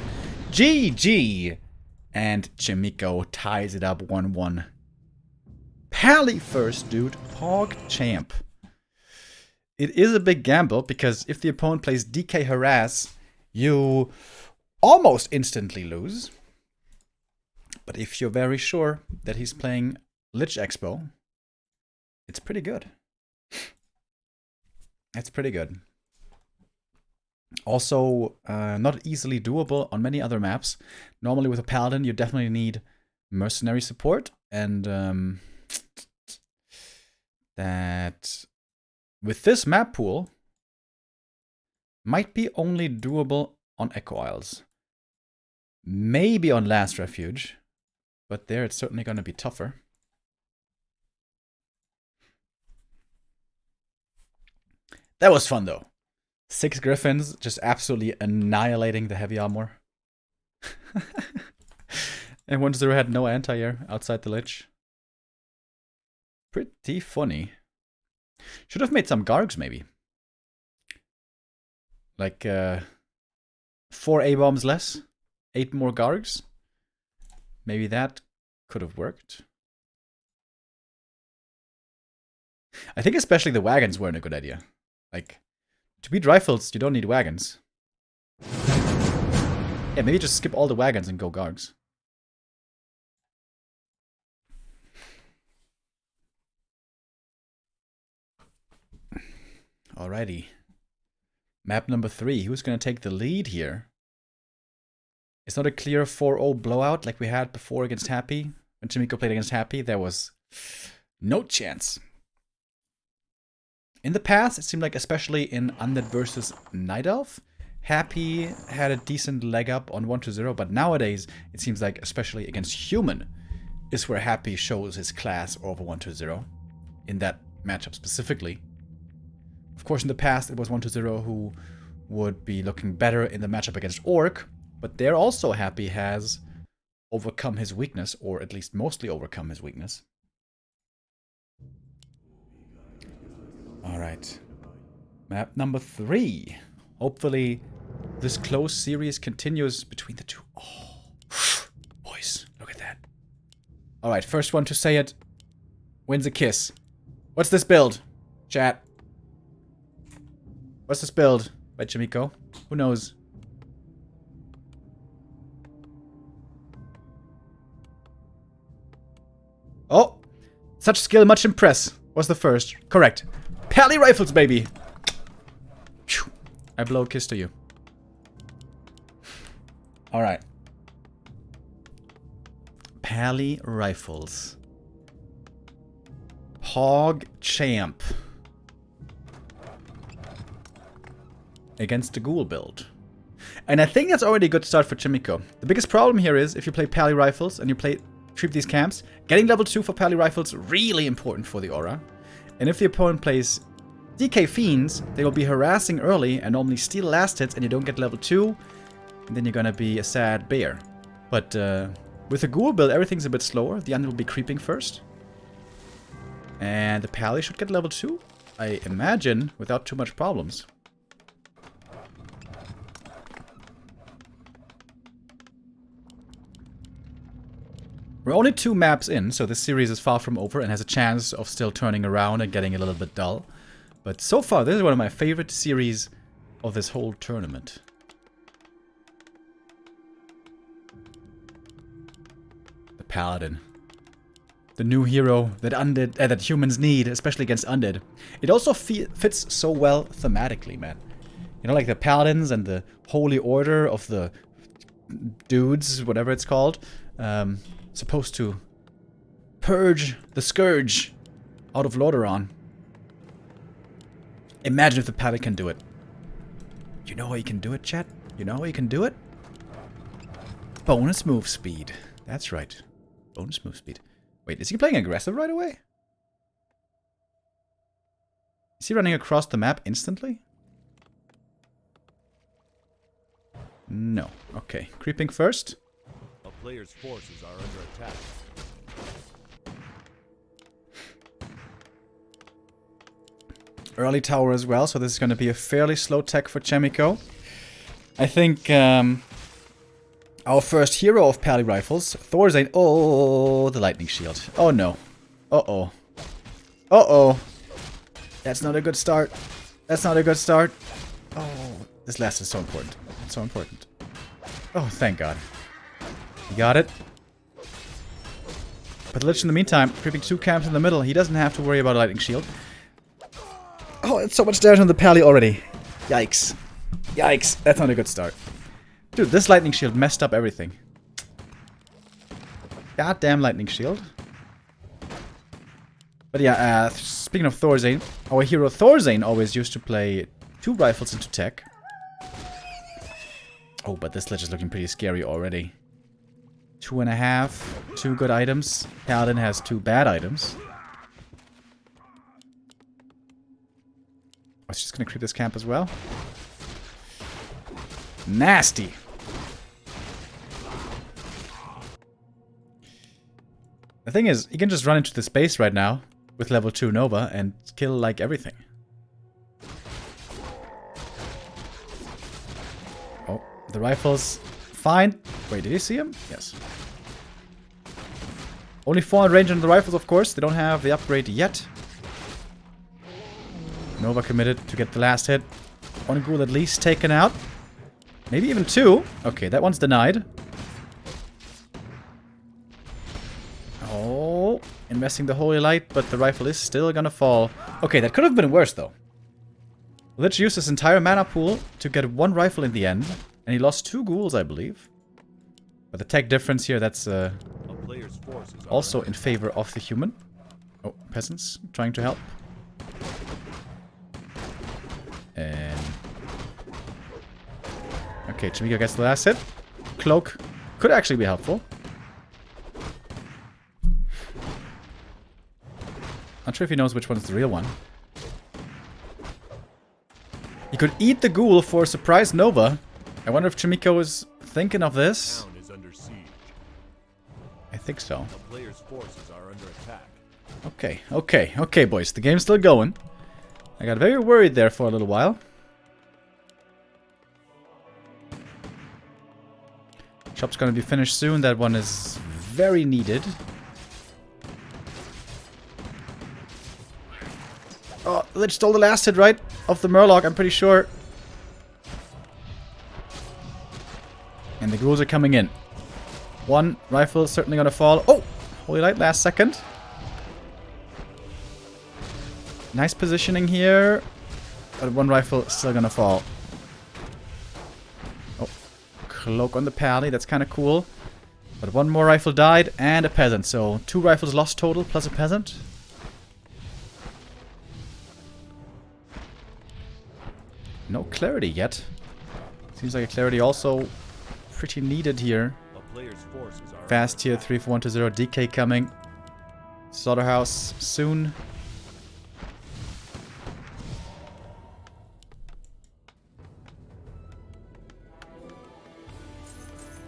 GG! And Chaemiko ties it up 1-1. Pally first, dude. Pog champ. It is a big gamble, because if the opponent plays DK Harass, you almost instantly lose. But if you're very sure that he's playing Lich Expo, it's pretty good. It's pretty good. Also, not easily doable on many other maps. Normally with a Paladin, you definitely need mercenary support. And that with this map pool, might be only doable on Echo Isles. Maybe on Last Refuge. But there it's certainly going to be tougher. That was fun, though. 6 Griffins just absolutely annihilating the heavy armor. And WC3 had no anti-air outside the Lich. Pretty funny. Should have made some Gargs, maybe. Like, 4 A-bombs less. 8 more Gargs. Maybe that could have worked. I think especially the wagons weren't a good idea. Like, to beat rifles, you don't need wagons. Yeah, maybe just skip all the wagons and go Gargs. Alrighty. Map number 3. Who's going to take the lead here? It's not a clear 4-0 blowout like we had before against Happy. When Chaemiko played against Happy, there was no chance. In the past, it seemed like, especially in Undead versus Night Elf, Happy had a decent leg up on 1-0, but nowadays, it seems like, especially against Human, is where Happy shows his class over 1-0, in that matchup specifically. Of course, in the past, it was 1-0 who would be looking better in the matchup against Orc, but there also Happy has overcome his weakness, or at least mostly overcome his weakness. Alright. Map number 3. Hopefully, this close series continues between the two. Oh, boys, look at that. Alright, first one to say it wins a kiss. What's this build? Chat. What's this build by Chaemiko? Who knows? Oh! Such skill, much impress. Was the first. Correct. Pally rifles, baby! Phew. I blow a kiss to you. Alright. Pally rifles. Pog champ. Against the ghoul build. And I think that's already a good start for Chaemiko. The biggest problem here is if you play Pally rifles and you play creep these camps. Getting level 2 for Pally Rifles, really important for the aura. And if the opponent plays DK Fiends, they will be harassing early and normally steal last hits and you don't get level 2. And then you're gonna be a sad bear. But with the Ghoul build, everything's a bit slower. The Undead will be creeping first. And the Pally should get level 2, I imagine, without too much problems. We're only 2 maps in, so this series is far from over and has a chance of still turning around and getting a little bit dull. But so far, this is one of my favorite series of this whole tournament. The Paladin. The new hero that that humans need, especially against undead. It also fits so well thematically, man. You know, like the Paladins and the Holy Order of the dudes, whatever it's called. Supposed to purge the scourge out of Lordaeron. Imagine if the Paladin can do it. You know how you can do it, chat? You know how you can do it? Bonus move speed. That's right. Bonus move speed. Wait, is he playing aggressive right away? Is he running across the map instantly? No. Okay. Creeping first. A player's forces are under attack. Early tower as well, so this is going to be a fairly slow tech for Chaemiko. I think our first hero of Pally Rifles, Thorzane. Oh, the lightning shield. Oh no. Uh-oh. Uh-oh. That's not a good start. That's not a good start. Oh, this last is so important. It's so important. Oh, thank God. You got it. But Lich in the meantime, creeping 2 camps in the middle. He doesn't have to worry about a lightning shield. Oh, it's so much damage on the Pally already. Yikes. Yikes. That's not a good start. Dude, this lightning shield messed up everything. Goddamn lightning shield. But yeah, speaking of Thorzane, our hero Thorzane always used to play 2 rifles into tech. Oh, but this Lich is looking pretty scary already. 2.5. 2 good items. Paladin has 2 bad items. I was just gonna creep this camp as well. Nasty. The thing is, you can just run into the space right now with level 2 Nova and kill like everything. Oh, the rifle's fine. Wait, did you see him? Yes. Only 400 range on the rifles, of course. They don't have the upgrade yet. Nova committed to get the last hit. 1 ghoul at least taken out. Maybe even 2. Okay, that one's denied. Oh, investing the Holy Light, but the rifle is still gonna fall. Okay, that could have been worse, though. Lich used his entire mana pool to get 1 rifle in the end, and he lost 2 ghouls, I believe. But the tech difference here, that's also in favor of the human. Oh, peasants trying to help. And okay, Chaemiko gets the last hit. Cloak could actually be helpful. Not sure if he knows which one's the real one. He could eat the ghoul for a surprise Nova. I wonder if Chaemiko is thinking of this. Town is under siege. I think so. The player's forces are under attack. Okay, boys. The game's still going. I got very worried there for a little while. Shop's gonna be finished soon. That one is very needed. Oh, Lich stole the last hit, right? Of the Murloc, I'm pretty sure. And the ghouls are coming in. 1 rifle certainly gonna fall. Oh! Holy Light last second. Nice positioning here. But 1 rifle still gonna fall. Oh. Cloak on the Pally. That's kind of cool. But 1 more rifle died and a peasant. So 2 rifles lost total plus a peasant. No clarity yet. Seems like a clarity also pretty needed here. player's forces are Fast tier under 3 for 1-0. DK coming. Slaughterhouse soon.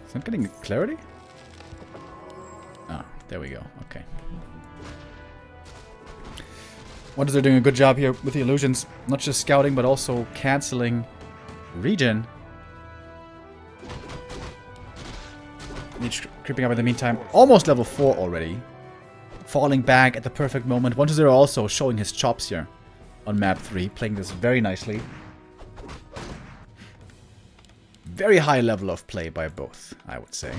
Is that getting clarity? Ah, there we go. Okay. Wonders are doing a good job here with the illusions. Not just scouting, but also canceling regen. Each creeping up in the meantime. Almost level 4 already. Falling back at the perfect moment. 1-0 also showing his chops here on map 3. Playing this very nicely. Very high level of play by both, I would say.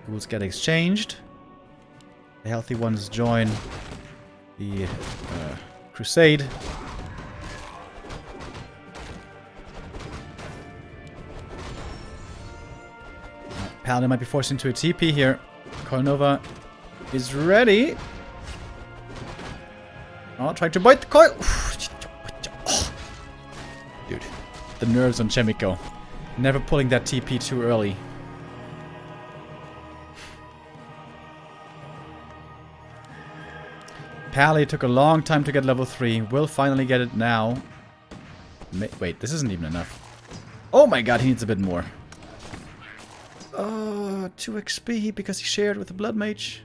Ghouls get exchanged. The healthy ones join the crusade. Paladin might be forced into a TP here. Coilnova is ready. Oh, trying to bite the coil. Dude, the nerves on Chaemiko. Never pulling that TP too early. Pally took a long time to get level 3. Will finally get it now. Wait, this isn't even enough. Oh my god, he needs a bit more. 2 XP because he shared with the Blood Mage.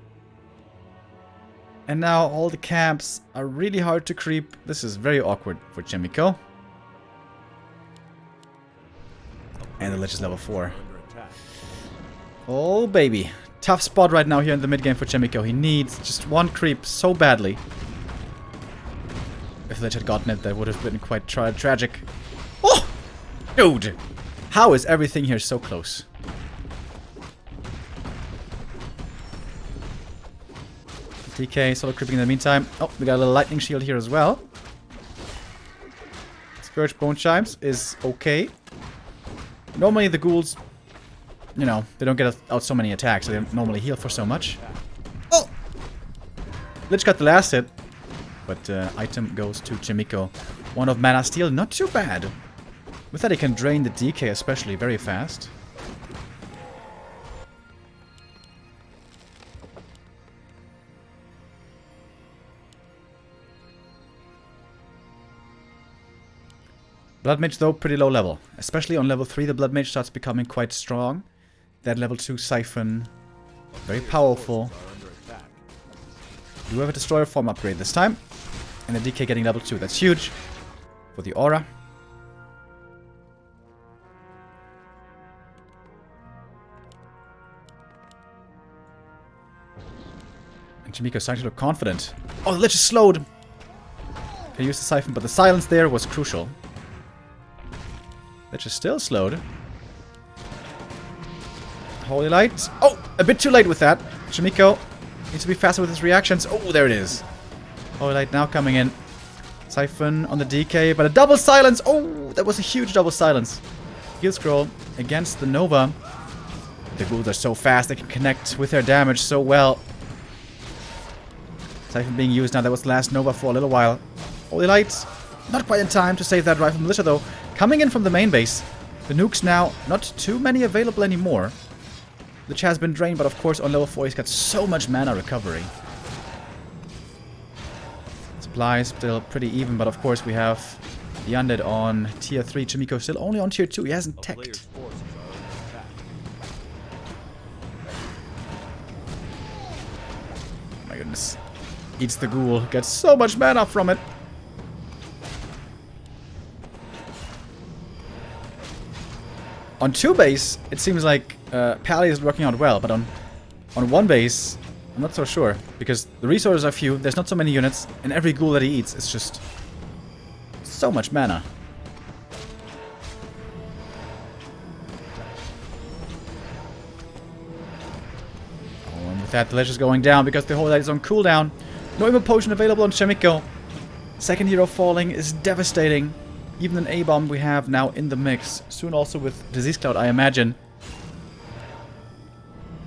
And now all the camps are really hard to creep. This is very awkward for Chaemiko. And the Lich is level 4. Oh baby. Tough spot right now here in the mid game for Chaemiko. He needs just 1 creep so badly. If Lich had gotten it, that would have been quite tragic. Oh! Dude! How is everything here so close? DK solo creeping in the meantime. Oh, we got a little lightning shield here as well. Scourge Bone Chimes is okay. Normally the ghouls, you know, they don't get out so many attacks, so they normally heal for so much. Oh! Lich got the last hit. But item goes to Chaemiko. 1 of Mana Steel, not too bad. With that he can drain the DK especially very fast. Blood Mage though, pretty low level. Especially on level 3 the Blood Mage starts becoming quite strong. That level 2 Siphon, very powerful. Do have a Destroyer form upgrade this time. And the DK getting level 2, that's huge. For the aura. And Chaemiko's starting to look confident. Oh, the Lich is slowed! Can use the Siphon, but the silence there was crucial. Lich is still slowed. Holy Light. Oh, a bit too late with that. Chaemiko needs to be faster with his reactions. Oh, there it is. Holy Light now coming in. Siphon on the DK, but a double silence. Oh, that was a huge double silence. Heal Scroll against the Nova. The ghouls are so fast, they can connect with their damage so well. Siphon being used now. That was the last Nova for a little while. Holy Light. Not quite in time to save that Rifle Militia though. Coming in from the main base. The nukes now, not too many available anymore. The Lich has been drained, but of course on level 4 he's got so much mana recovery. Supplies still pretty even, but of course we have the Undead on tier 3. Chaemiko still only on tier 2. He hasn't teched. Oh my goodness. Eats the ghoul. Gets so much mana from it. On 2 base, it seems like Pally is working out well, but on 1 base, I'm not so sure. Because the resources are few, there's not so many units, and every ghoul that he eats is just so much mana. Oh, and with that, the Lich is going down because the Holy Light is on cooldown. No Emo Potion available on Chaemiko. Second hero falling is devastating. Even an A-bomb we have now in the mix. Soon also with Disease Cloud, I imagine.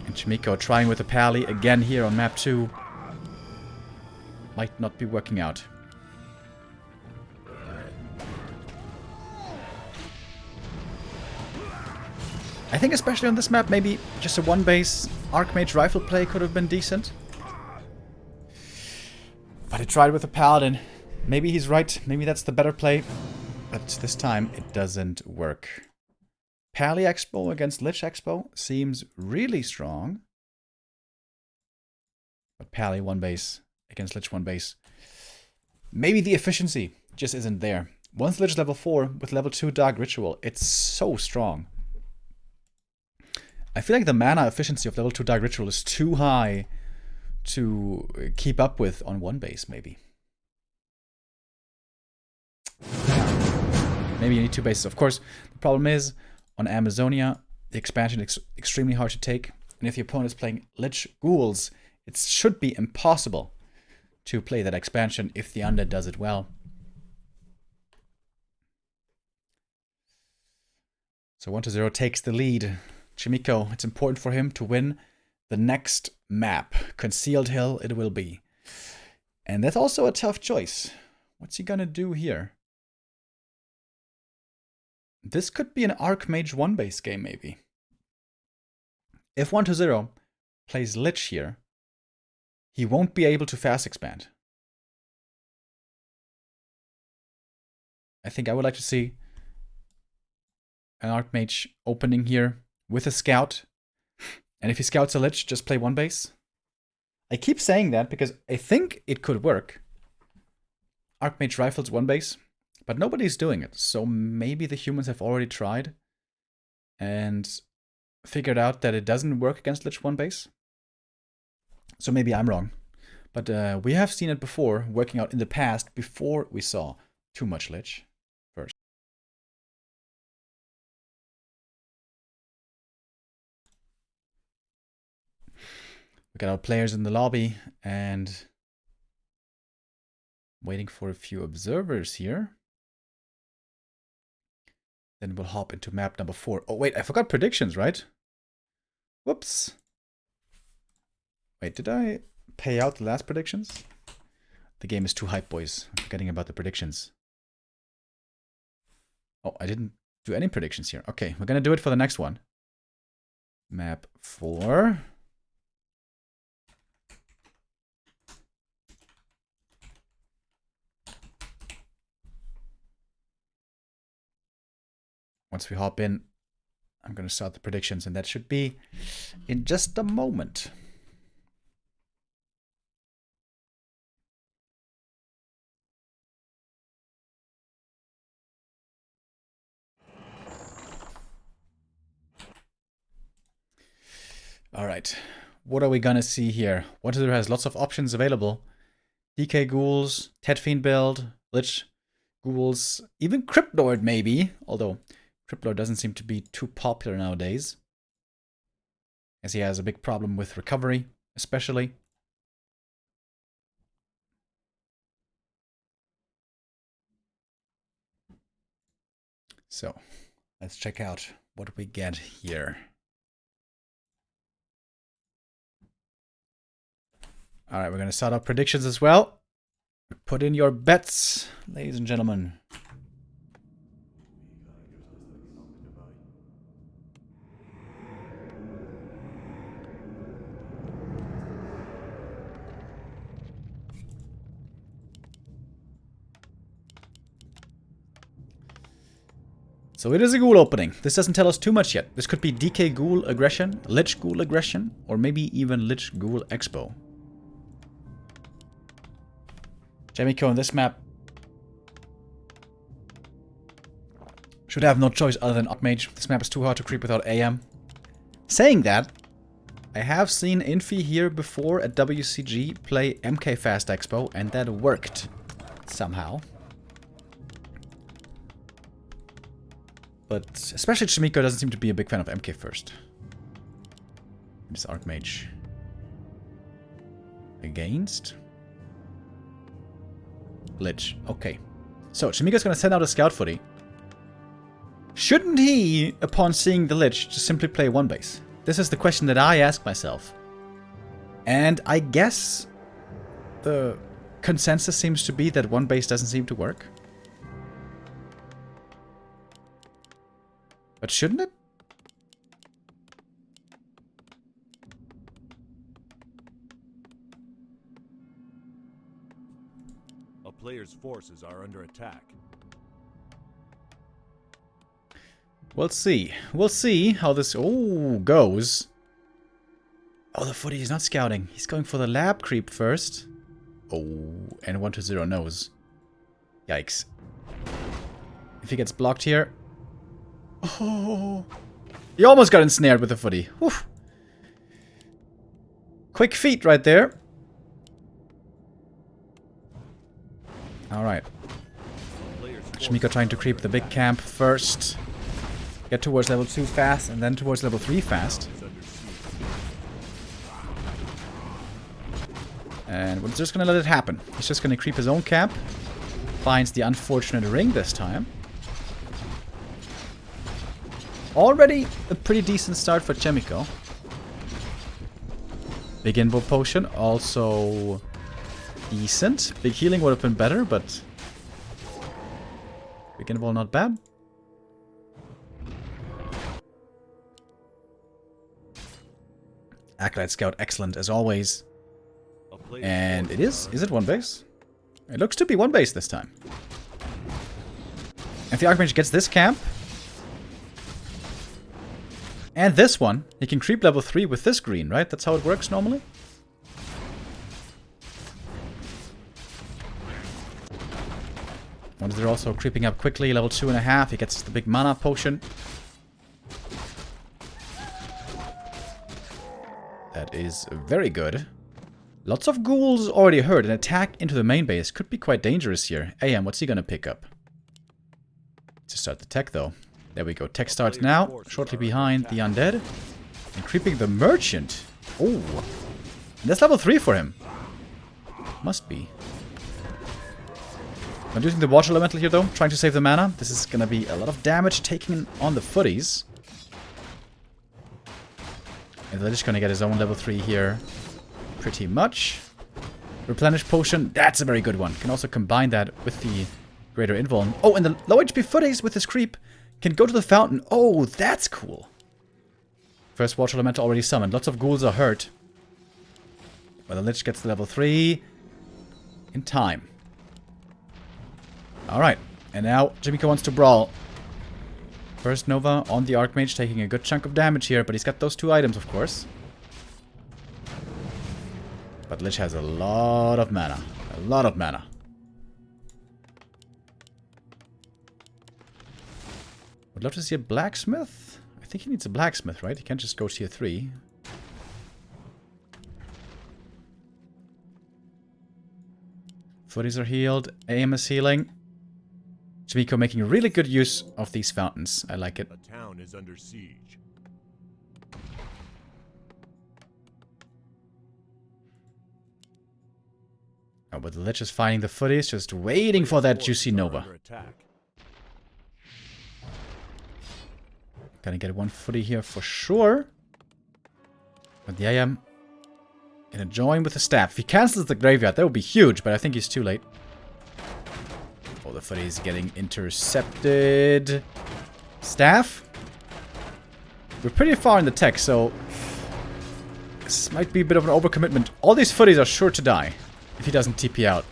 And Chaemiko trying with the Pally again here on map 2. Might not be working out. I think especially on this map, maybe just a one-base Archmage rifle play could have been decent. But I tried with a Paladin. Maybe he's right. Maybe that's the better play. But this time, it doesn't work. Pally Expo against Lich Expo seems really strong. But Pally one base against Lich one base. Maybe the efficiency just isn't there. Once Lich level 4 with level 2 Dark Ritual, it's so strong. I feel like the mana efficiency of level 2 Dark Ritual is too high to keep up with on one base, maybe. Maybe you need 2 bases. Of course, the problem is, on Amazonia, the expansion is extremely hard to take. And if the opponent is playing Lich Ghouls, it should be impossible to play that expansion if the undead does it well. So 1-0 takes the lead. Chaemiko, it's important for him to win the next map. Concealed Hill it will be. And that's also a tough choice. What's he gonna do here? This could be an Archmage one-base game, maybe. If 1-0 plays Lich here, he won't be able to fast expand. I think I would like to see an Archmage opening here with a scout. And if he scouts a Lich, just play one base. I keep saying that because I think it could work. Archmage rifles one base, but nobody's doing it. So maybe the humans have already tried and figured out that it doesn't work against Lich one base. So maybe I'm wrong. But we have seen it before, working out in the past, before we saw too much Lich first. We got our players in the lobby and waiting for a few observers here. Then we'll hop into map number 4. Oh wait, I forgot predictions, right? Whoops. Wait, did I pay out the last predictions? The game is too hype, boys. I'm forgetting about the predictions. Oh, I didn't do any predictions here. Okay, we're gonna do it for the next one. Map 4. Once we hop in, I'm going to start the predictions, and that should be in just a moment. All right, what are we going to see here? Water has lots of options available. DK Ghouls, Ted Fiend build, Lich Ghouls, even Cryptlord maybe, although Cryptlord doesn't seem to be too popular nowadays, as he has a big problem with recovery, especially. So, let's check out what we get here. Alright, we're going to start our predictions as well. Put in your bets, ladies and gentlemen. So it is a ghoul opening. This doesn't tell us too much yet. This could be DK Ghoul aggression, Lich Ghoul aggression, or maybe even Lich Ghoul Expo. Chaemiko on this map should have no choice other than Archmage. This map is too hard to creep without AM. Saying that, I have seen Infi here before at WCG play MK Fast Expo, and that worked somehow. But especially Chaemiko doesn't seem to be a big fan of MK first. This Archmage. Against? Lich. Okay. So, Chaemiko's gonna send out a scout footy. Shouldn't he, upon seeing the Lich, just simply play one base? This is the question that I ask myself. And I guess the consensus seems to be that one base doesn't seem to work. But shouldn't it? player's forces are under attack. We'll see. We'll see how this goes. Oh, the footy is not scouting. He's going for the lab creep first. Oh, and 1-0 knows. Yikes. If he gets blocked here. Oh. He almost got ensnared with the footy. Whew. Quick feet right there. Alright. Chaemiko trying to creep the big camp first. Get towards level 2 fast, and then towards level 3 fast. And we're just gonna let it happen. He's just gonna creep his own camp. Finds the unfortunate ring this time. Already a pretty decent start for Chaemiko. Big invul potion, also decent. Big healing would have been better, but big invul not bad. Acolyte Scout, excellent as always. And it is. Is it one base? It looks to be one base this time. If the Archmage gets this camp and this one, he can creep level 3 with this green, right? That's how it works normally. Once they're also creeping up quickly, level 2.5, he gets the big mana potion. That is very good. Lots of ghouls already heard. An attack into the main base could be quite dangerous here. AM, what's he gonna pick up? To start the tech though. There we go. Tech starts now. Shortly behind the undead. And creeping the merchant. Oh. That's level 3 for him. Must be. I'm using the water elemental here though. Trying to save the mana. This is gonna be a lot of damage taken on the footies. And they're just gonna get his own level 3 here. Pretty much. Replenish potion, that's a very good one. Can also combine that with the greater invuln. Oh, and the low HP footies with his creep can go to the fountain. Oh, that's cool. First water elemental already summoned. Lots of ghouls are hurt. But the Lich gets the level 3 in time. Alright, and now Chaemiko wants to brawl. First Nova on the Archmage, taking a good chunk of damage here, but he's got those 2 items, of course. But Lich has a lot of mana. A lot of mana. Would love to see a blacksmith. I think he needs a blacksmith, right? He can't just go tier 3. Footies are healed. AM is healing. Chaemiko making really good use of these fountains. I like it. A town is under siege. Oh, but the Lich is finding the footies, just waiting for that juicy Nova. Gonna get one footy here for sure. But the AM gonna join with the staff. If he cancels the graveyard, that would be huge, but I think he's too late. Oh, the footy is getting intercepted. Staff? We're pretty far in the tech, so this might be a bit of an overcommitment. All these footies are sure to die if he doesn't TP out.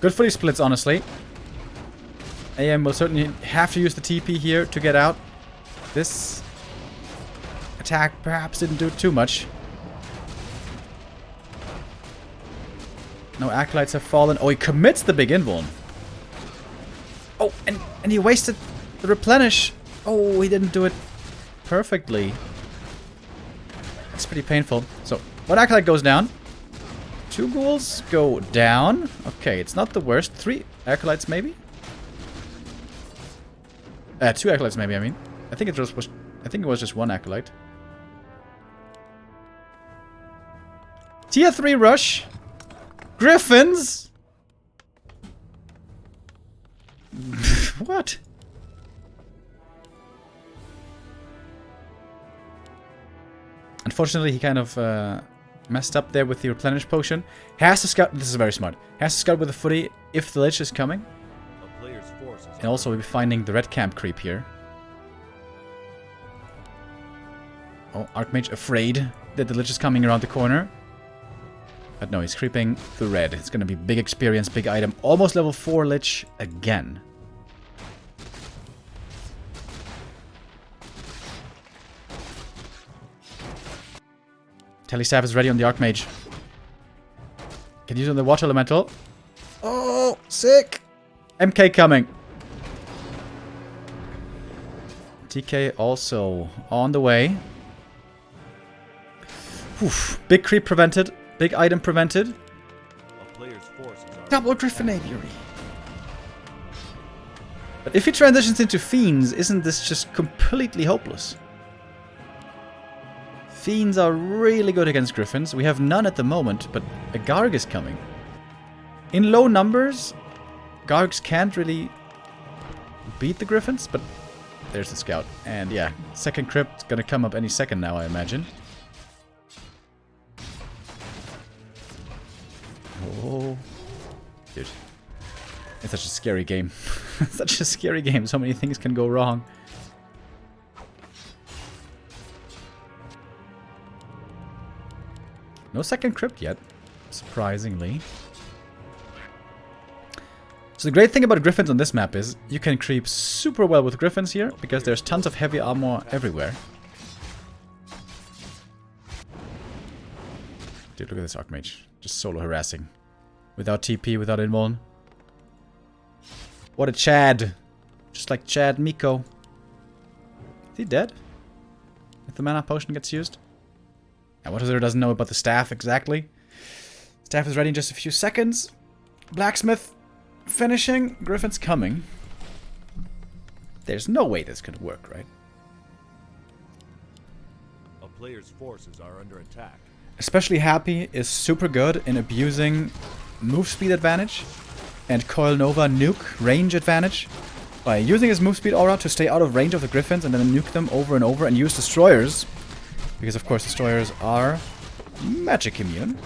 Good footy splits, honestly. AM will certainly have to use the TP here to get out. This attack perhaps didn't do too much. No acolytes have fallen. Oh, he commits the big invuln. Oh, and he wasted the replenish. Oh, he didn't do it perfectly. That's pretty painful. So, one acolyte goes down. 2 ghouls go down. Okay, it's not the worst. 3 acolytes maybe? 2 acolytes maybe, I mean. I think it was just 1 acolyte. Tier 3 rush. Griffins? What? Unfortunately, he kind of messed up there with the replenish potion. Has to scout. This is very smart. Has to scout with the footy if the Lich is coming. And also we'll be finding the red camp creep here. Oh, Archmage afraid. that the Lich is coming around the corner. But no, he's creeping through red. It's going to be big experience, big item. Almost level 4 Lich again. Telestaff is ready on the Archmage. Can use it on the Water Elemental. Oh, sick! MK coming. TK also on the way. Oof. Big creep prevented. Big item prevented. Double Griffin Aviary. But if he transitions into Fiends, isn't this just completely hopeless? Fiends are really good against Griffins. We have none at the moment, but a Garg is coming. In low numbers, Gargs can't really beat the Griffins, but there's the Scout. And yeah, second Crypt's gonna come up any second now, I imagine. Oh, dude. It's such a scary game. Such a scary game. So many things can go wrong. No second Crypt yet, surprisingly. So the great thing about Griffins on this map is you can creep super well with Griffins here, because there's tons of heavy armor everywhere. Dude, look at this Archmage. Just solo harassing. Without TP, without invuln. What a Chad. Just like Chaemiko. Is he dead? If the mana potion gets used? And what doesn't know about the staff exactly. Staff is ready in just a few seconds. Blacksmith finishing. Griffin's coming. There's no way this could work, right? A player's forces are under attack. Especially Happy is super good in abusing move speed advantage and Coil Nova nuke range advantage by using his move speed aura to stay out of range of the Griffins and then nuke them over and over and use Destroyers. Because of course Destroyers are magic immune.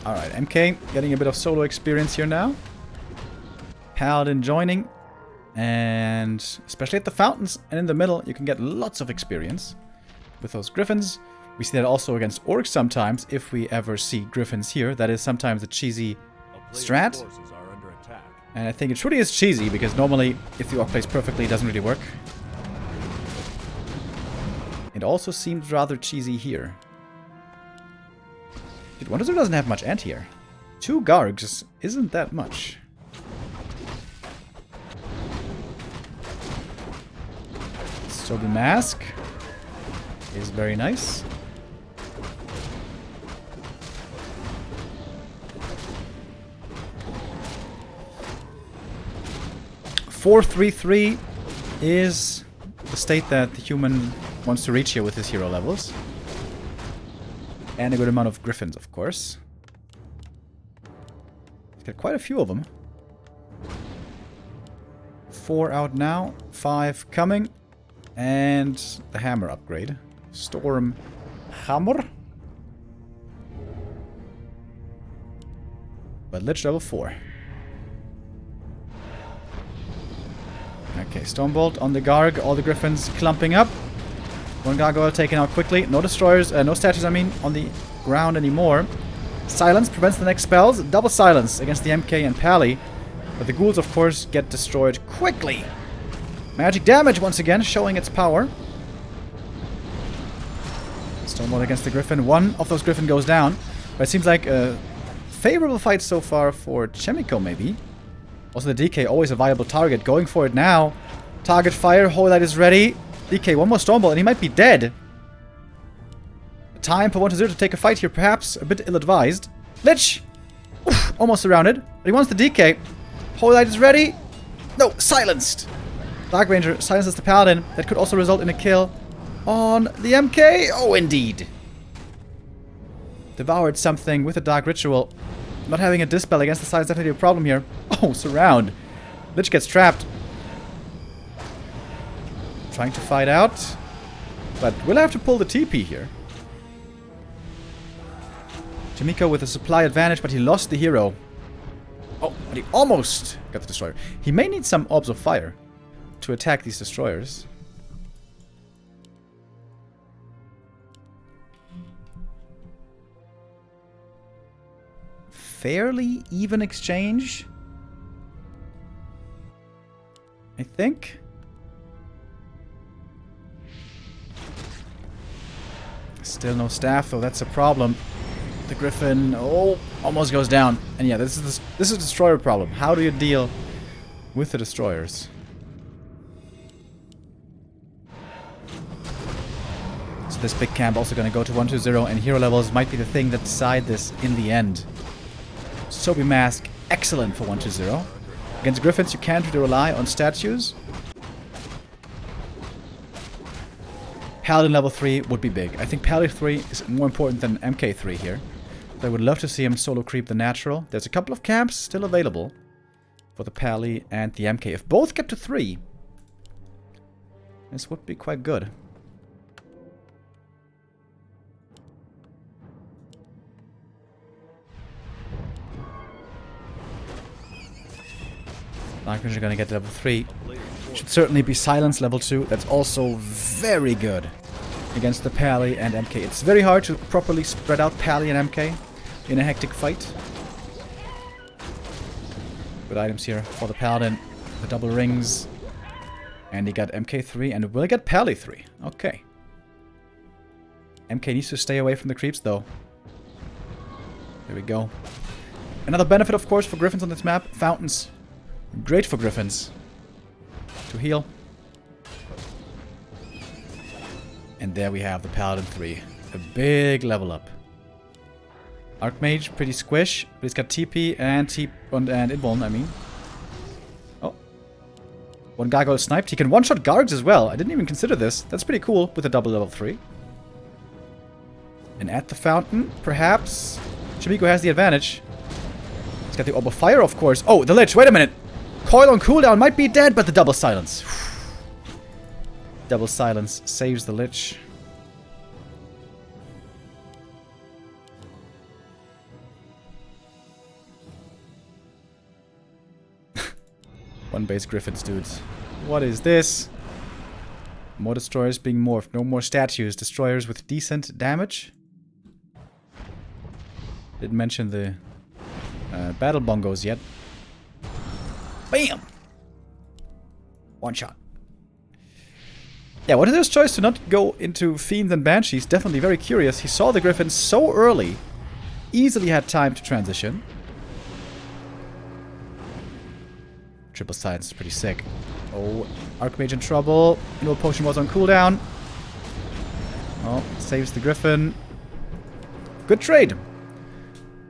Alright, MK getting a bit of solo experience here now. Paladin joining. And especially at the fountains and in the middle, you can get lots of experience with those Griffins. We see that also against Orcs sometimes, if we ever see Griffins here. That is sometimes a cheesy strat. And I think it truly is cheesy, because normally, if the Orc plays perfectly, it doesn't really work. It also seems rather cheesy here. Dude, Wonder doesn't have much anti-air. 2 Gargs isn't that much. So the mask is very nice. (4-3-3) is the state that the human wants to reach here with his hero levels. And a good amount of Griffins, of course. He's got quite a few of them. 4 out now, 5 coming. And the hammer upgrade. Storm Hammer. But Lich level 4. Okay, Stormbolt on the Garg. All the Griffins clumping up. One Gargoyle taken out quickly. No Destroyers, no statues, I mean, on the ground anymore. Silence prevents the next spells. Double silence against the MK and Pally. But the ghouls, of course, get destroyed quickly. Magic damage once again, showing its power. Stormbolt against the Griffin. One of those Griffin goes down. But it seems like a favorable fight so far for Chaemiko, maybe. Also, the DK, always a viable target. Going for it now. Target fire. Holy Light is ready. DK, one more Stormbolt, and he might be dead. Time for 1-0 to take a fight here, perhaps a bit ill-advised. Lich! Oof, almost surrounded. But he wants the DK. Holy Light is ready. No, silenced. Dark Ranger silences the Paladin. That could also result in a kill on the MK. Oh, indeed. Devoured something with a Dark Ritual. Not having a Dispel against the side is definitely a problem here. Oh, surround. Lich gets trapped. Trying to fight out. But we'll have to pull the TP here. Chaemiko with a supply advantage, but he lost the hero. Oh, but he almost got the destroyer. He may need some orbs of fire to attack these destroyers. Fairly even exchange, I think. Still no staff, though. That's a problem. The Griffin, oh, almost goes down. And yeah, this is a destroyer problem. How do you deal with the destroyers? So this big camp also going to go to 1-2-0, and hero levels might be the thing that decide this in the end. Soapy Mask, excellent for 1-2-0. Against Griffins, you can't really rely on statues. Paladin level 3 would be big. I think Paladin 3 is more important than MK3 here. I would love to see him solo creep the natural. There's a couple of camps still available for the Pally and the MK. If both get to 3, this would be quite good. Darkness are going to get to level 3. Should certainly be Silence level 2. That's also very good against the Pally and MK. It's very hard to properly spread out Pally and MK in a hectic fight. Good items here for the Paladin. The double rings. And he got MK3 and will get Pally 3. Okay. MK needs to stay away from the creeps though. There we go. Another benefit, of course, for Griffins on this map, fountains. Great for Griffins to heal. And there we have the Paladin 3. A big level up. Archmage, pretty squish, but he's got TP and Invuln, I mean. Oh. One gargoyle sniped. He can one-shot guards as well. I didn't even consider this. That's pretty cool with a double level 3. And at the fountain, perhaps Chaemiko has the advantage. He's got the Orb of Fire, of course. Oh, the Lich, wait a minute. Coil on cooldown might be dead, but the double silence. Double silence saves the Lich. One base Griffins, dudes. What is this? More destroyers being morphed. No more statues. Destroyers with decent damage. Didn't mention the battle bongos yet. Bam! One shot. Yeah, what is his choice to not go into Fiends and Banshees? Definitely very curious. He saw the Griffins so early. Easily had time to transition. Triple Science is pretty sick. Oh, Archmage in trouble. No potion was on cooldown. Oh, saves the Griffin. Good trade.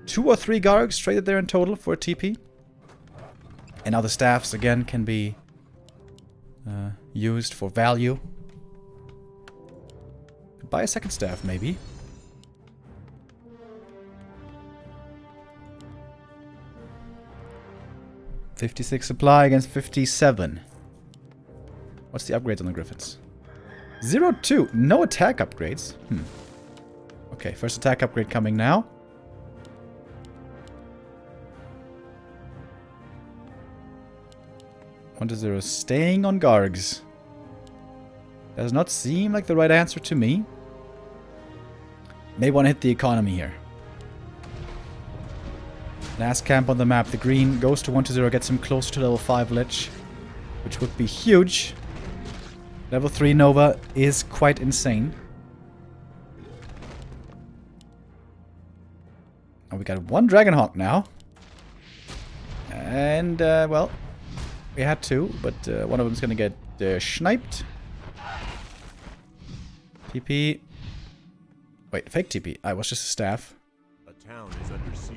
2 or 3 Gargs traded there in total for a TP. And now the staffs again can be used for value. Buy a second staff, maybe. $56 supply against 57. What's the upgrades on the Griffins? 0-2. No attack upgrades. Okay, first attack upgrade coming now. 1-0. Staying on Gargs. Does not seem like the right answer to me. May want to hit the economy here. Last camp on the map. The green goes to 1-0, gets him closer to level 5 Lich, which would be huge. Level 3 Nova is quite insane. Oh, we got one Dragonhawk now. And, well, we had 2, but one of them's gonna get sniped. TP. Wait, fake TP. I was just a staff. A town is under siege.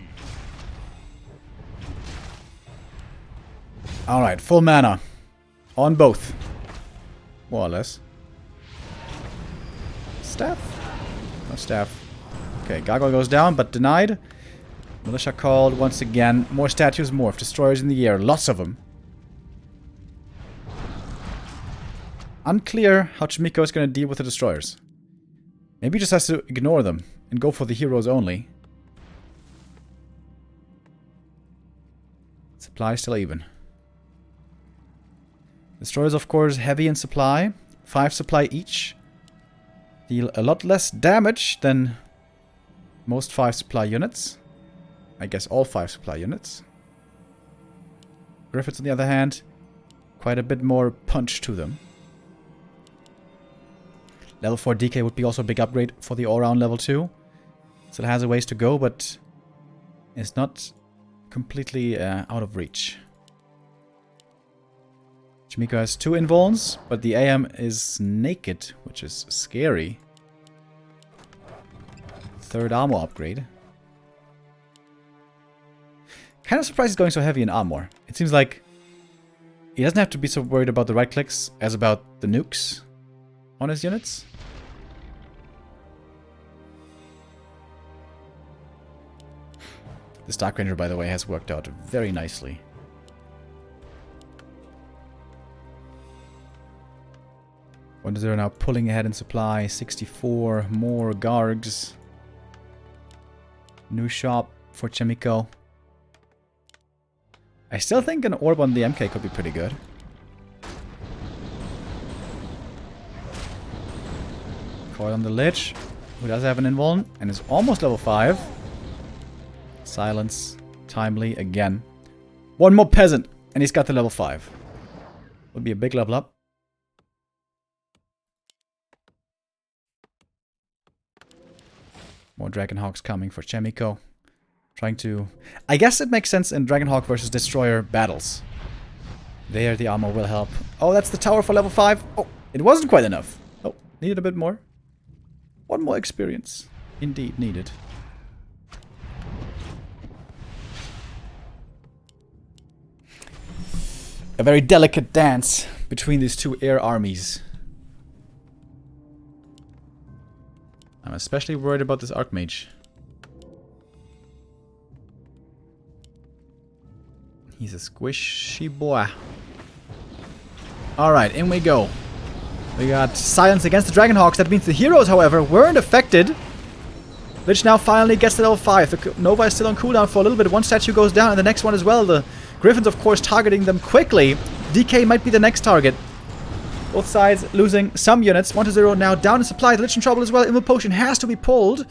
Alright, full mana. On both. More or less. Staff? No staff. Okay, Gargoyle goes down, but denied. Militia called once again. More statues morph. Destroyers in the air. Lots of them. Unclear how Chaemiko is going to deal with the destroyers. Maybe he just has to ignore them and go for the heroes only. Supply still even. Destroyers, of course, heavy in supply. 5 supply each. Deal a lot less damage than most 5 supply units. I guess all 5 supply units. Griffins, on the other hand, quite a bit more punch to them. Level 4 DK would be also a big upgrade for the all-round level 2. Still has a ways to go, but it's not completely out of reach. Chaemiko has 2 invulns, but the AM is naked, which is scary. 3rd armor upgrade. Kind of surprised he's going so heavy in armor. It seems like he doesn't have to be so worried about the right clicks as about the nukes on his units. This Dark Ranger, by the way, has worked out very nicely. They're now pulling ahead in supply. 64 more Gargs. New shop for Chaemiko. I still think an orb on the MK could be pretty good. Coil on the Lich, who does have an invuln and is almost level 5. Silence. Timely again. One more peasant, and he's got the level 5. Would be a big level up. More Dragonhawks coming for Chaemiko. Trying to... I guess it makes sense in Dragonhawk versus Destroyer battles. There, the armor will help. Oh, that's the tower for level 5. Oh, it wasn't quite enough. Oh, needed a bit more. One more experience. Indeed, needed. A very delicate dance between these two air armies. I'm especially worried about this Archmage. He's a squishy boy. Alright, in we go. We got silence against the Dragonhawks. That means the heroes, however, weren't affected. Lich now finally gets to level 5. The Nova is still on cooldown for a little bit. One statue goes down and the next one as well. The Griffins, of course, targeting them quickly. DK might be the next target. Both sides losing some units. 1-0 now down in supply. The Lich in trouble as well. Immo Potion has to be pulled.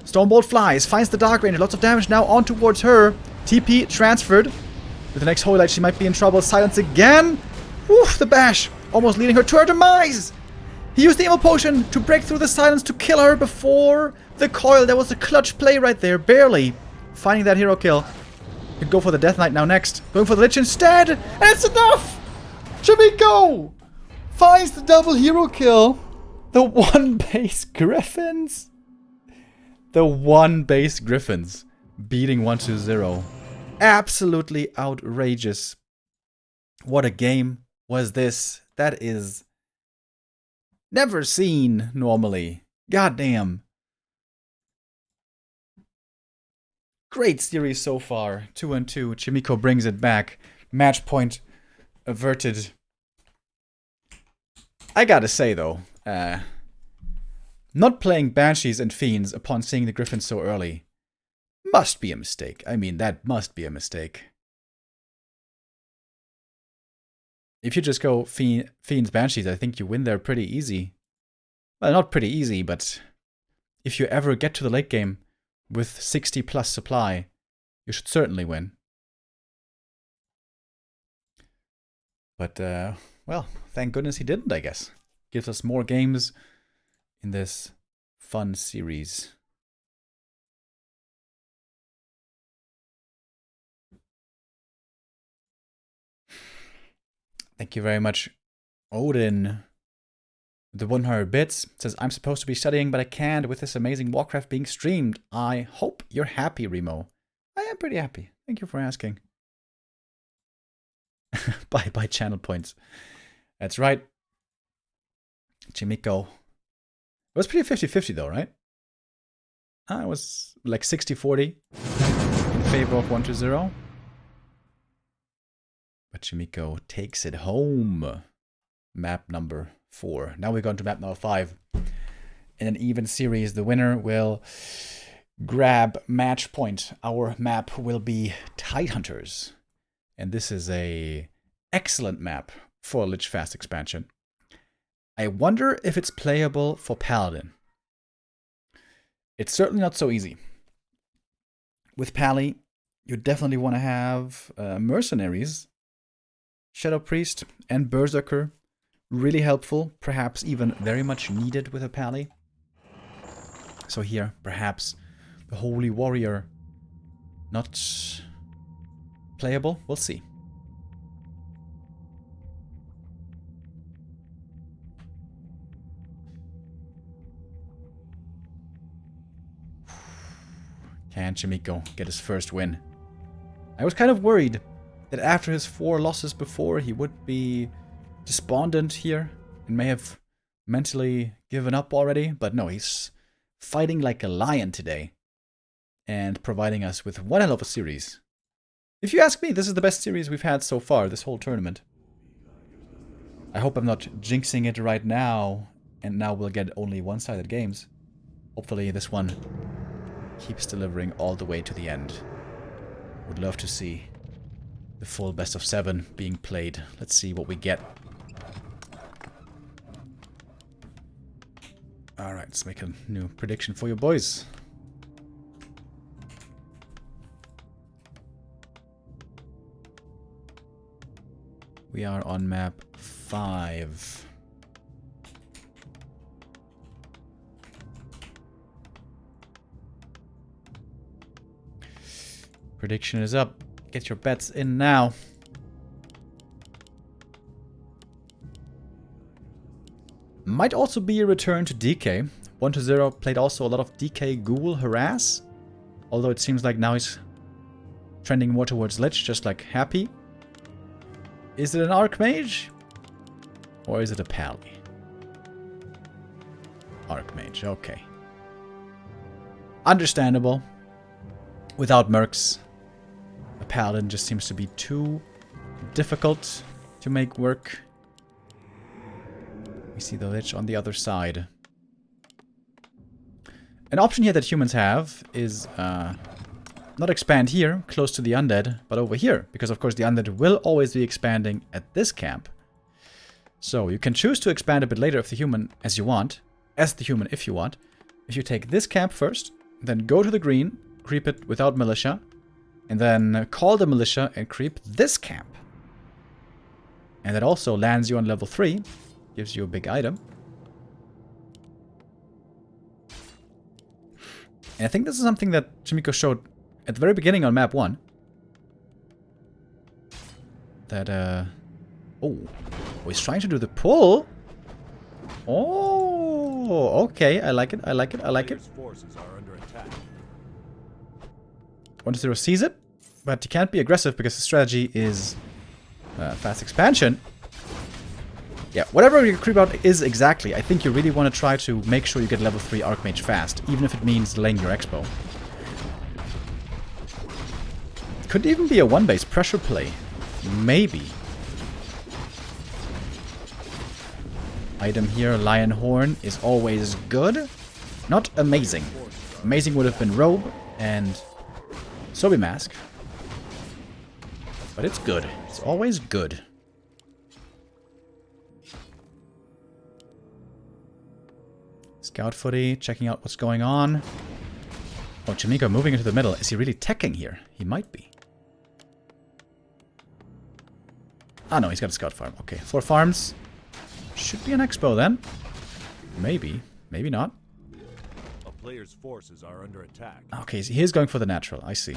Stormbolt flies. Finds the Dark Ranger. Lots of damage now on towards her. TP transferred. With the next Holy Light, she might be in trouble. Silence again. Woof, the bash. Almost leading her to her demise. He used the Immo Potion to break through the silence to kill her before the coil. There was a clutch play right there. Barely finding that hero kill. Could go for the Death Knight now next. Going for the Lich instead. And it's enough. Chaemiko finds the double hero kill. The 1-base Griffins. The 1-base Griffins beating 1-0. Absolutely outrageous. What a game was this. That is never seen normally. Goddamn. Great series so far. 2-2. Chaemiko brings it back. Match point averted. I gotta say though, not playing Banshees and Fiends upon seeing the Griffins so early must be a mistake. I mean, that must be a mistake. If you just go Fiends Banshees, I think you win there pretty easy. Well, not pretty easy, but if you ever get to the late game with 60 plus supply, you should certainly win. But, well, thank goodness he didn't, I guess. Gives us more games in this fun series. Thank you very much, Odin. The 100 bits says, I'm supposed to be studying, but I can't with this amazing Warcraft being streamed. I hope you're happy, Remo. I am pretty happy. Thank you for asking. Bye channel points. That's right. Chaemiko. It was pretty 50-50 though, right? It was like 60-40 in favor of 1-0. But Chaemiko takes it home. Map number 4. Now we're going to map number 5. In an even series, the winner will grab match point. Our map will be Tidehunters. And this is a excellent map for a Lich Fast expansion. I wonder if it's playable for Paladin. It's certainly not so easy. With Pally, you definitely want to have mercenaries, Shadow Priest, and Berserker. Really helpful, perhaps even very much needed with a Pally. So here, perhaps the Holy Warrior not playable. We'll see. Can Chaemiko get his first win? I was kind of worried that after his 4 losses before, he would be despondent here and may have mentally given up already. But no, he's fighting like a lion today and providing us with one hell of a series. If you ask me, this is the best series we've had so far, this whole tournament. I hope I'm not jinxing it right now, and now we'll get only one-sided games. Hopefully this one keeps delivering all the way to the end. Would love to see the full best of 7 being played. Let's see what we get. Alright, let's make a new prediction for you boys. We are on map 5. Prediction is up. Get your bets in now. Might also be a return to DK. 1-0 played also a lot of DK Ghoul Harass. Although it seems like now he's trending more towards Lich, just like Happy. Is it an Archmage? Or is it a Pally? Archmage, okay. Understandable. Without Mercs, a Paladin just seems to be too difficult to make work. We see the Lich on the other side. An option here that humans have is not expand here, close to the undead, but over here. Because of course the undead will always be expanding at this camp. So you can choose to expand a bit later if the human if you want. If you take this camp first, then go to the green, creep it without militia, and then call the militia and creep this camp. And that also lands you on level 3, gives you a big item. And I think this is something that Chaemiko showed at the very beginning on map 1. That, oh, he's trying to do the pull. Oh, okay, I like it, I like it, I like it. 1-0 sees it, but he can't be aggressive because the strategy is fast expansion. Yeah, whatever your creep out is exactly, I think you really want to try to make sure you get level 3 Archmage fast, even if it means delaying your expo. Could even be a 1-base pressure play. Maybe. Item here, Lion Horn, is always good. Not amazing. Amazing would have been Robe and Sobi Mask. But it's good. It's always good. Scout footy, checking out what's going on. Oh, Chaemiko moving into the middle. Is he really teching here? He might be. Ah, no, he's got a scout farm. Okay, 4 farms. Should be an expo then. Maybe. Maybe not. A player's forces are under attack. Okay, so he is going for the natural. I see.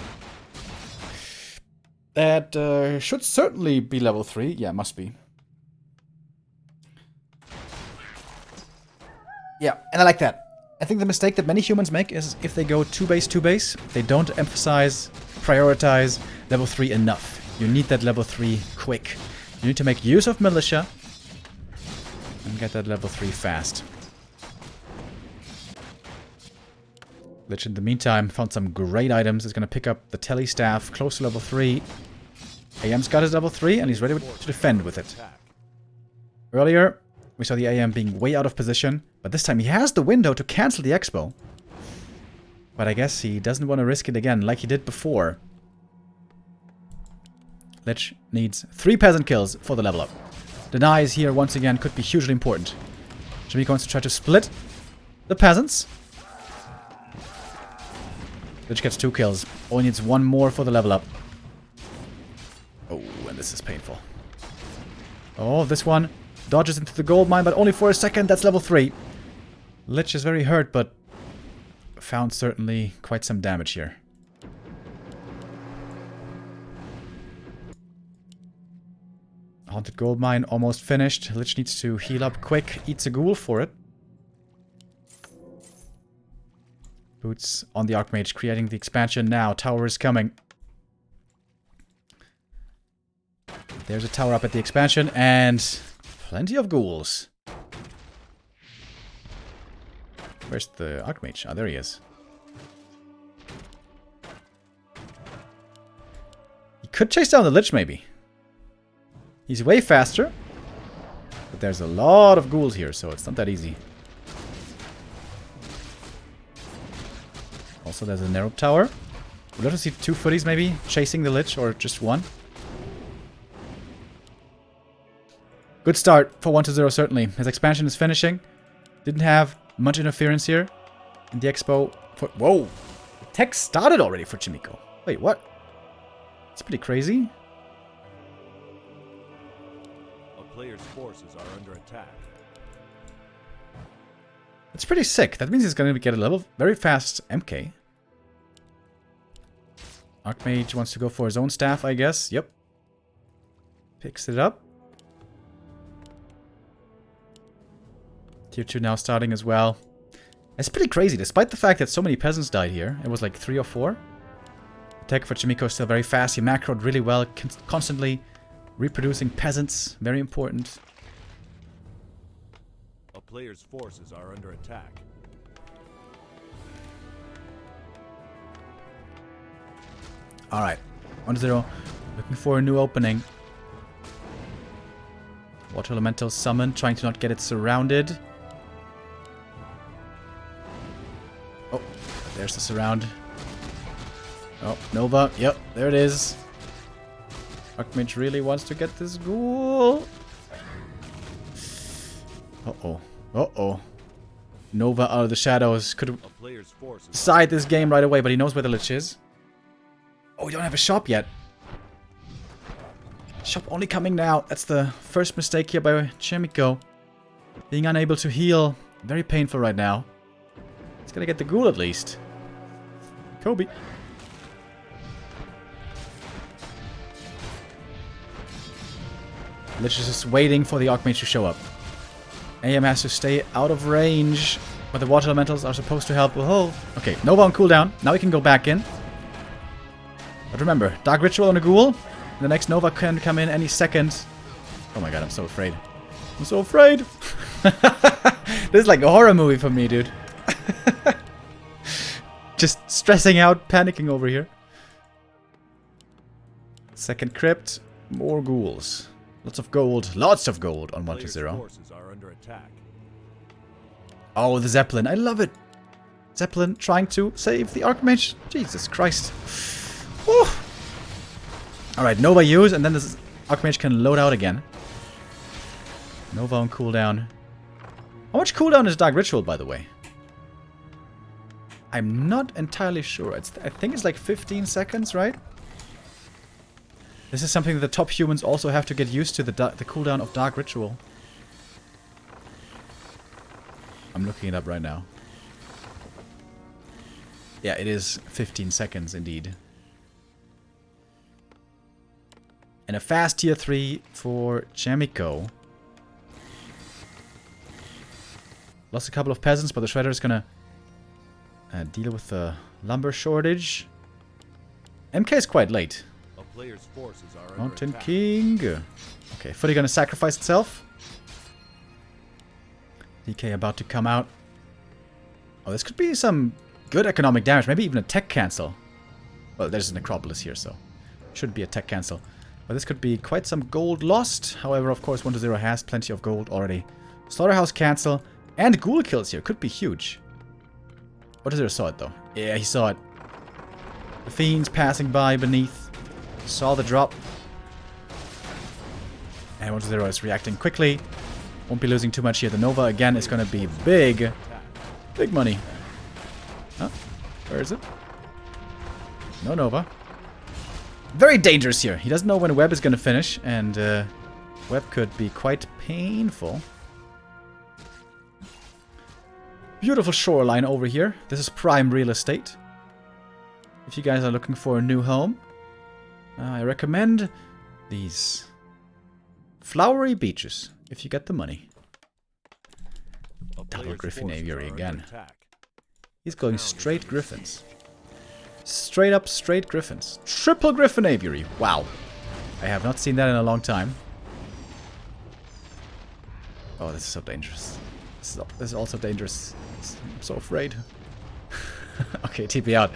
That should certainly be level 3. Yeah, must be. Yeah, and I like that. I think the mistake that many humans make is if they go 2-base, they don't emphasize, prioritize level 3 enough. You need that level 3 quick. You need to make use of militia and get that level 3 fast. Lich in the meantime found some great items. He's going to pick up the Telly Staff close to level 3. AM's got his level 3 and he's ready to defend with it. Earlier, we saw the AM being way out of position, but this time he has the window to cancel the expo. But I guess he doesn't want to risk it again like he did before. Lich needs 3 peasant kills for the level up. Denies here once again could be hugely important. Chaemiko wants to try to split the peasants. Lich gets 2 kills. Only needs 1 more for the level up. Oh, and this is painful. Oh, this one dodges into the gold mine, but only for a second. That's level 3. Lich is very hurt, but found certainly quite some damage here. Haunted gold mine almost finished. Lich needs to heal up quick. Eats a ghoul for it. Boots on the Archmage, creating the expansion now. Tower is coming. There's a tower up at the expansion, and plenty of ghouls. Where's the Archmage? Ah, there he is. He could chase down the Lich, maybe. He's way faster. But there's a lot of ghouls here, so it's not that easy. Also, there's a narrow tower. We'd love to see 2 footies, maybe, chasing the Lich, or just 1. Good start for 1-0, certainly. His expansion is finishing. Didn't have much interference here in the expo. Whoa! The tech started already for Chaemiko. Wait, what? It's pretty crazy. A player's forces are under attack. It's pretty sick. That means he's going to get a level very fast MK. Archmage wants to go for his own staff, I guess. Yep. Picks it up. Tier 2 now starting as well. It's pretty crazy. Despite the fact that so many peasants died here. It was like 3 or 4. Attack for Chaemiko is still very fast. He macroed really well. Constantly reproducing peasants. Very important. A player's forces are under attack. Alright. 1-0. Looking for a new opening. Water Elemental summoned. Trying to not get it surrounded. Oh, there's the surround. Oh, Nova. Yep, there it is. Archmage really wants to get this ghoul. Uh-oh. Uh-oh. Nova out of the shadows. Could decide this game right away, but he knows where the Lich is. Oh, we don't have a shop yet. Shop only coming now. That's the first mistake here by Chaemiko. Being unable to heal. Very painful right now. He's gonna get the ghoul at least. Kobe. Lich is just waiting for the Archmage to show up. AM has to stay out of range. But the water elementals are supposed to help. Oh, okay, Nova on cooldown. Now we can go back in. But remember, Dark Ritual on a ghoul. The next Nova can come in any second. Oh my god, I'm so afraid. I'm so afraid. This is like a horror movie for me, dude. Just stressing out, panicking over here. Second crypt. More ghouls. Lots of gold. Lots of gold on 1-0. Oh, the Zeppelin. I love it. Zeppelin trying to save the Archmage. Jesus Christ. Woo. Alright, Nova use, and then this Archmage can load out again. Nova on cooldown. How much cooldown is Dark Ritual, by the way? I'm not entirely sure. I think it's like 15 seconds, right? This is something that the top humans also have to get used to, the cooldown of Dark Ritual. I'm looking it up right now. Yeah, it is 15 seconds indeed. And a fast tier 3 for Chaemiko. Lost a couple of peasants, but the Shredder is gonna deal with the lumber shortage. MK is quite late. Mountain King. Okay, Footy gonna sacrifice itself. DK about to come out. Oh, this could be some good economic damage. Maybe even a tech cancel. Well, there's a Necropolis here, so should be a tech cancel. But this could be quite some gold lost. However, of course, 1-0 has plenty of gold already. Slaughterhouse cancel and ghoul kills here could be huge. 1-0 saw it though. Yeah, he saw it. The fiends passing by beneath. Saw the drop. And 1-0 is reacting quickly. Won't be losing too much here. The Nova again is going to be big. Big money. Huh? Where is it? No Nova. Very dangerous here. He doesn't know when Web is going to finish. And Web could be quite painful. Beautiful shoreline over here. This is prime real estate. If you guys are looking for a new home, I recommend these flowery beaches, if you get the money. Double Griffin Aviary again. He's going straight Griffins. Straight up straight Griffins. Triple Griffin Aviary. Wow. I have not seen that in a long time. Oh, this is so dangerous. This is also dangerous. I'm so afraid. Okay, TP out.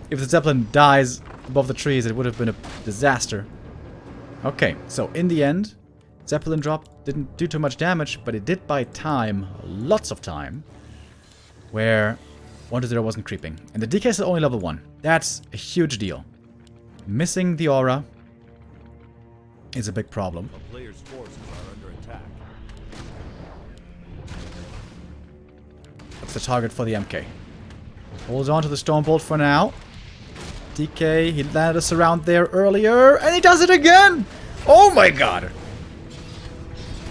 If the Zeppelin dies above the trees, it would have been a disaster. Okay, so in the end, Zeppelin drop didn't do too much damage, but it did buy time, lots of time, where 1-0 wasn't creeping. And the DK is only level 1. That's a huge deal. Missing the aura is a big problem. A player's forces are under attack. That's the target for the MK. Holds on to the Stone Bolt for now. DK, he landed a surround there earlier, and he does it again! Oh my god!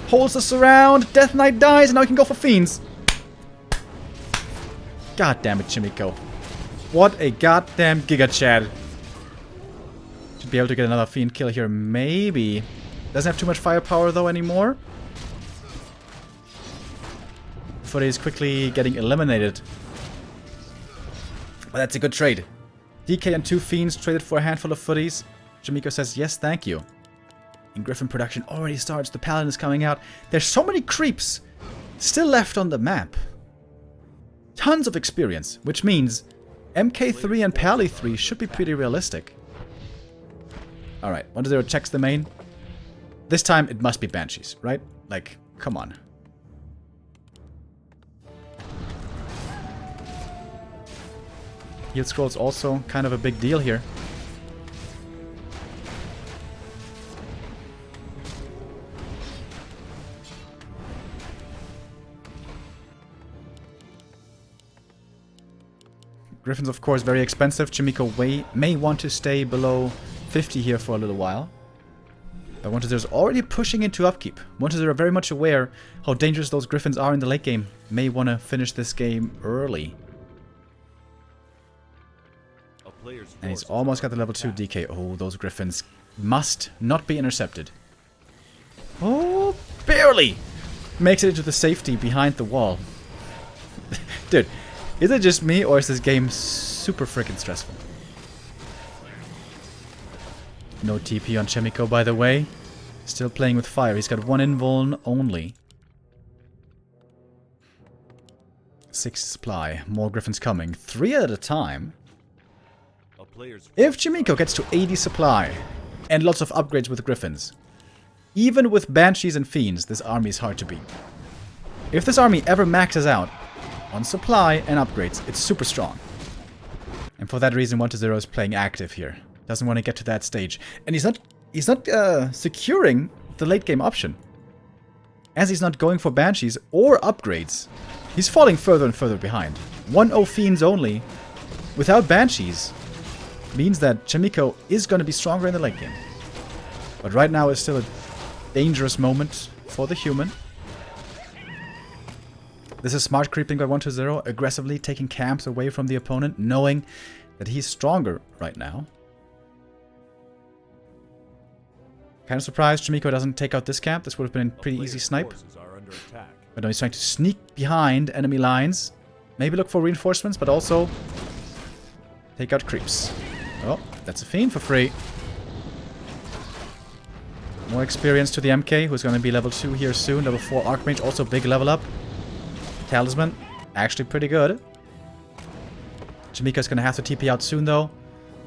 Holds the surround, Death Knight dies, and now he can go for Fiends. God damn it, Chaemiko. What a goddamn Giga Chad. Should be able to get another Fiend kill here, maybe. Doesn't have too much firepower though anymore. Footy is quickly getting eliminated. But that's a good trade. DK and 2 Fiends traded for a handful of footies. Chaemiko says, yes, thank you. And Griffin production already starts. The Paladin is coming out. There's so many creeps still left on the map. Tons of experience, which means MK3 and Pally 3 should be pretty realistic. Alright, 1-0 checks the main. This time it must be Banshees, right? Like, come on. Heal scroll's also kind of a big deal here. Griffins, of course, very expensive. Chaemiko may want to stay below 50 here for a little while. But 1-0 is already pushing into upkeep. 1-0 are very much aware how dangerous those Griffins are in the late game. May want to finish this game early. And he's almost got the level 2 DK. Oh, those Griffins must not be intercepted. Oh, barely! Makes it into the safety behind the wall. Dude, is it just me or is this game super freaking stressful? No TP on Chaemiko, by the way. Still playing with fire. He's got 1 invuln only. 6 supply. More Griffins coming. 3 at a time. If Chaemiko gets to 80 supply and lots of upgrades with Griffins, even with Banshees and Fiends, this army is hard to beat. If this army ever maxes out on supply and upgrades, it's super strong. And for that reason, 1-0 is playing active here. Doesn't want to get to that stage. And he's not securing the late game option. As he's not going for Banshees or upgrades, he's falling further and further behind. 1-0 Fiends only, without Banshees, means that Chaemiko is going to be stronger in the late game. But right now is still a dangerous moment for the human. This is smart creeping by 1-0, aggressively taking camps away from the opponent, knowing that he's stronger right now. Kind of surprised Chaemiko doesn't take out this camp. This would have been a pretty easy snipe. But now he's trying to sneak behind enemy lines. Maybe look for reinforcements, but also take out creeps. Oh, that's a Fiend for free. More experience to the MK, who's going to be level 2 here soon. Level 4 Archmage, also big level up. Talisman, actually pretty good. Chaemiko's going to have to TP out soon, though.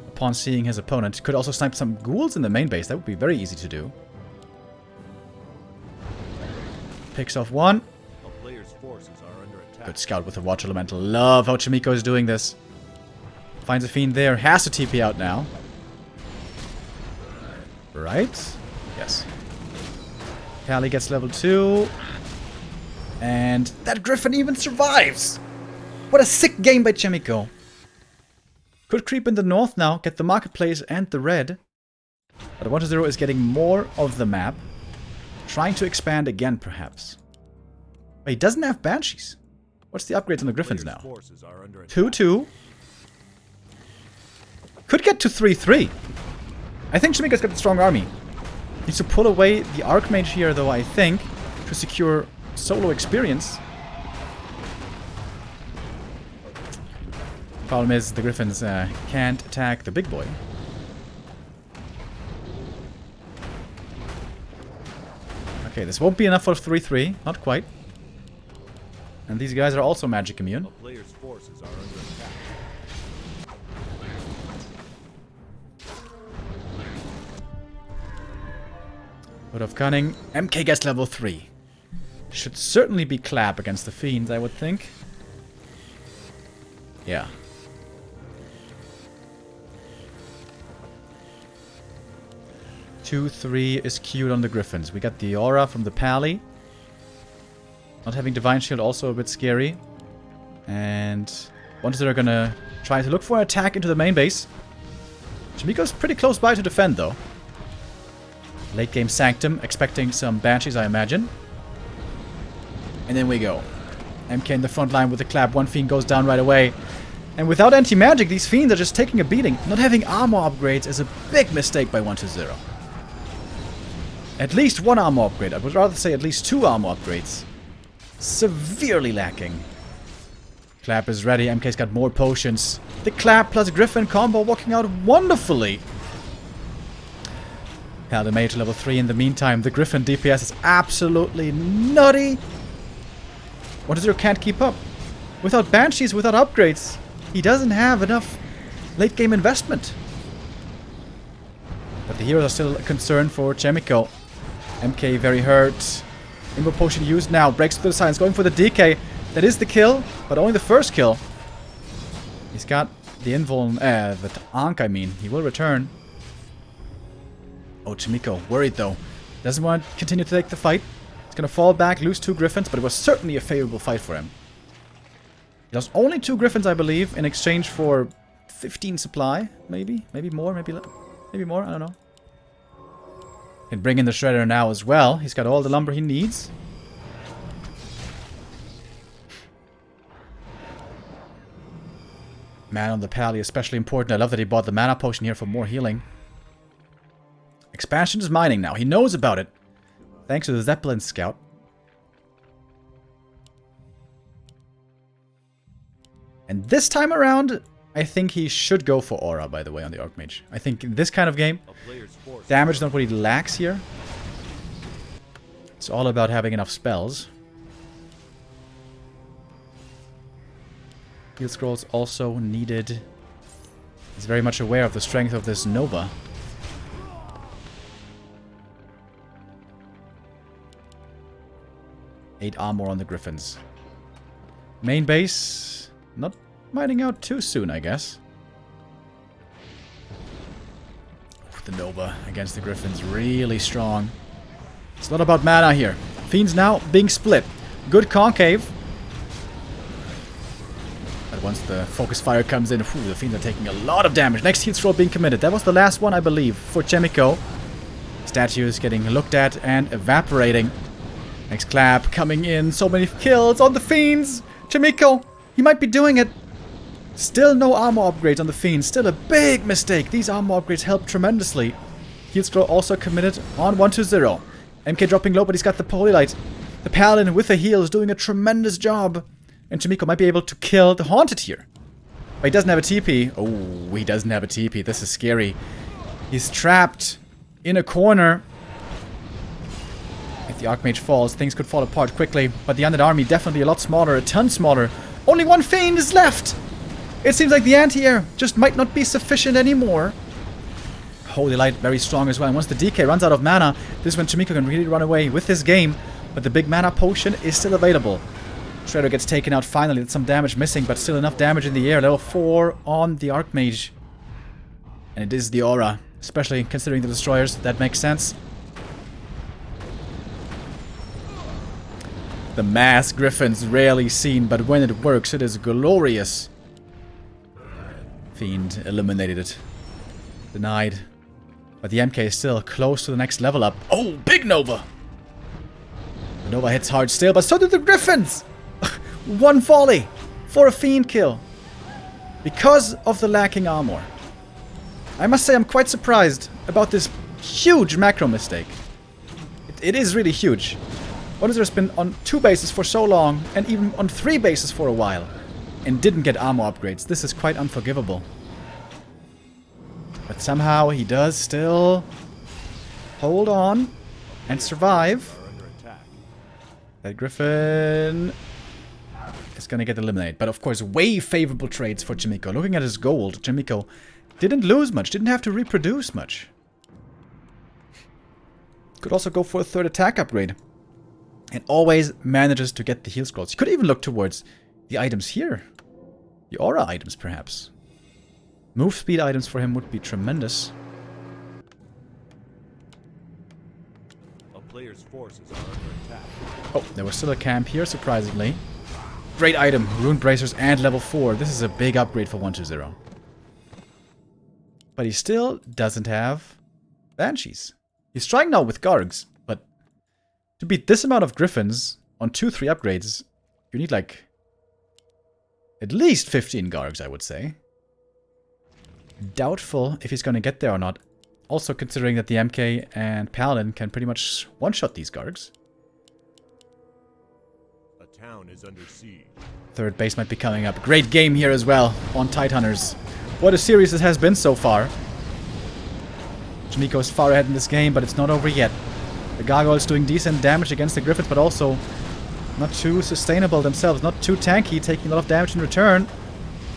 Upon seeing his opponent. Could also snipe some ghouls in the main base. That would be very easy to do. Picks off 1. Good scout with the Watch Elemental. Love how Chaemiko is doing this. Finds a Fiend there. Has to TP out now. Right? Yes. Pally gets level 2. And that Griffin even survives! What a sick game by Chaemiko. Could creep in the north now, get the marketplace and the red. But 1-0 is getting more of the map. Trying to expand again, perhaps. But he doesn't have Banshees. What's the upgrades on the Griffins now? 2-2. Could get to 3-3. I think Chaemiko's got a strong army. Needs to pull away the Archmage here, though, I think, to secure solo experience. Problem is, the Griffins can't attack the big boy. Okay, this won't be enough for 3-3. Not quite. And these guys are also magic immune. A player's forces are under attack. Out of Cunning. MK gets level 3. Should certainly be Clap against the Fiends, I would think. Yeah. Two, 3 is queued on the Griffins. We got the aura from the Pally. Not having Divine Shield also a bit scary. And once they're gonna try to look for an attack into the main base. Chaemiko's pretty close by to defend though. Late game Sanctum, expecting some Banshees, I imagine. And then we go. MK in the front line with the Clap. One Fiend goes down right away. And without anti-magic, these Fiends are just taking a beating. Not having armor upgrades is a big mistake by 1-0. At least one armor upgrade. I would rather say at least 2 armor upgrades. Severely lacking. Clap is ready. MK's got more potions. The Clap plus Griffin combo working out wonderfully. Held a mage level 3 in the meantime. The Griffin DPS is absolutely nutty. 1-0 can't keep up. Without Banshees, without upgrades, he doesn't have enough late game investment. But the heroes are still a concern for Chaemiko. MK very hurt. Invo potion used now. Breaks through the silence. Going for the DK. That is the kill, but only the first kill. He's got the invuln, the Ankh, I mean. He will return. Oh, Chaemiko, worried though. Doesn't want to continue to take the fight. He's going to fall back, lose 2 Griffins, but it was certainly a favorable fight for him. He lost only 2 Griffins, I believe, in exchange for 15 supply. Maybe? Maybe more? Maybe more? I don't know. Can bring in the Shredder now as well. He's got all the lumber he needs. Man on the Pally, especially important. I love that he bought the mana potion here for more healing. Expansion is mining now. He knows about it. Thanks to the Zeppelin Scout. And this time around, I think he should go for Aura, by the way, on the Archmage. I think in this kind of game, damage is not what he lacks here. It's all about having enough spells. Heal Scrolls also needed. He's very much aware of the strength of this Nova. Eight armor on the Griffins. Main base, not mining out too soon, I guess. The Nova against the Griffins, really strong. It's not about mana here. Fiends now being split. Good concave. But once the focus fire comes in, the Fiends are taking a lot of damage. Next heal scroll being committed. That was the last one, I believe, for Chaemiko. Statue is getting looked at and evaporating. Next Clap coming in. So many kills on the Fiends. Chaemiko, he might be doing it. Still no armor upgrades on the Fiends. Still a big mistake. These armor upgrades help tremendously. Heal scroll also committed on 1-0. MK dropping low, but he's got the Polylight. The Paladin with the heal is doing a tremendous job. And Chaemiko might be able to kill the Haunted here. But he doesn't have a TP. Oh, he doesn't have a TP. This is scary. He's trapped in a corner. If the Archmage falls, things could fall apart quickly. But the Undead army definitely a lot smaller, a ton smaller. Only one Fiend is left! It seems like the anti-air just might not be sufficient anymore. Holy Light very strong as well. And once the DK runs out of mana, this is when Chaemiko can really run away with this game. But the big mana potion is still available. Shredder gets taken out finally. That's some damage missing, but still enough damage in the air. Level 4 on the Archmage. And it is the Aura. Especially considering the Destroyers. That makes sense. The mass griffins rarely seen, but when it works, it is glorious. Fiend eliminated it. Denied. But the MK is still close to the next level up. Oh, big Nova! The Nova hits hard still, but so do the griffins! One volley for a Fiend kill. Because of the lacking armor. I must say I'm quite surprised about this huge macro mistake. It is really huge. Untitled has been on 2 bases for so long, and even on 3 bases for a while, and didn't get armor upgrades. This is quite unforgivable. But somehow he does still hold on and survive. That Griffin is gonna get eliminated. But of course, way favorable trades for Chaemiko. Looking at his gold, Chaemiko didn't lose much, didn't have to reproduce much. Could also go for a 3rd attack upgrade. And always manages to get the heal scrolls. You could even look towards the items here. The aura items, perhaps. Move speed items for him would be tremendous. A player's forces are under attack. Oh, there was still a camp here, surprisingly. Great item. Rune Bracers and level 4. This is a big upgrade for 120. But he still doesn't have Banshees. He's trying now with Gargs. To beat this amount of Griffins on 2-3 upgrades, you need like at least 15 Gargs, I would say. Doubtful if he's going to get there or not. Also considering that the MK and Paladin can pretty much one-shot these Gargs. A town is under siege. 3rd base might be coming up. Great game here as well on Tidehunters. What a series this has been so far. Chaemiko is far ahead in this game, but it's not over yet. The Gargoyles doing decent damage against the Griffins, but also not too sustainable themselves. Not too tanky, taking a lot of damage in return.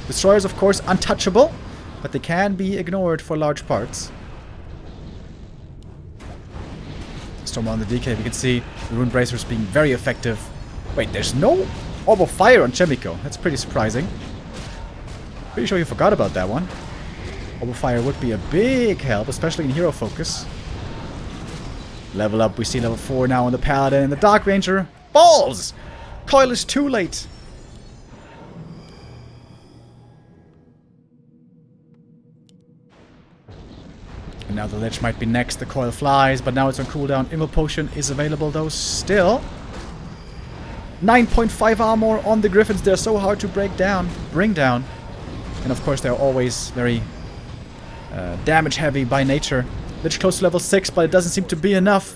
Destroyers, of course, untouchable, but they can be ignored for large parts. Storm on the DK, we can see the Rune Bracers being very effective. Wait, there's no Orb of Fire on Chaemiko. That's pretty surprising. Pretty sure you forgot about that one. Orb of Fire would be a big help, especially in hero focus. Level up, we see level 4 now on the Paladin, and the Dark Ranger falls! Coil is too late. And now the Lich might be next, the Coil flies, but now it's on cooldown. Invul Potion is available though still. 9.5 armor on the Griffins, they're so hard to bring down. And of course they're always very damage heavy by nature. Lich close to level 6, but it doesn't seem to be enough.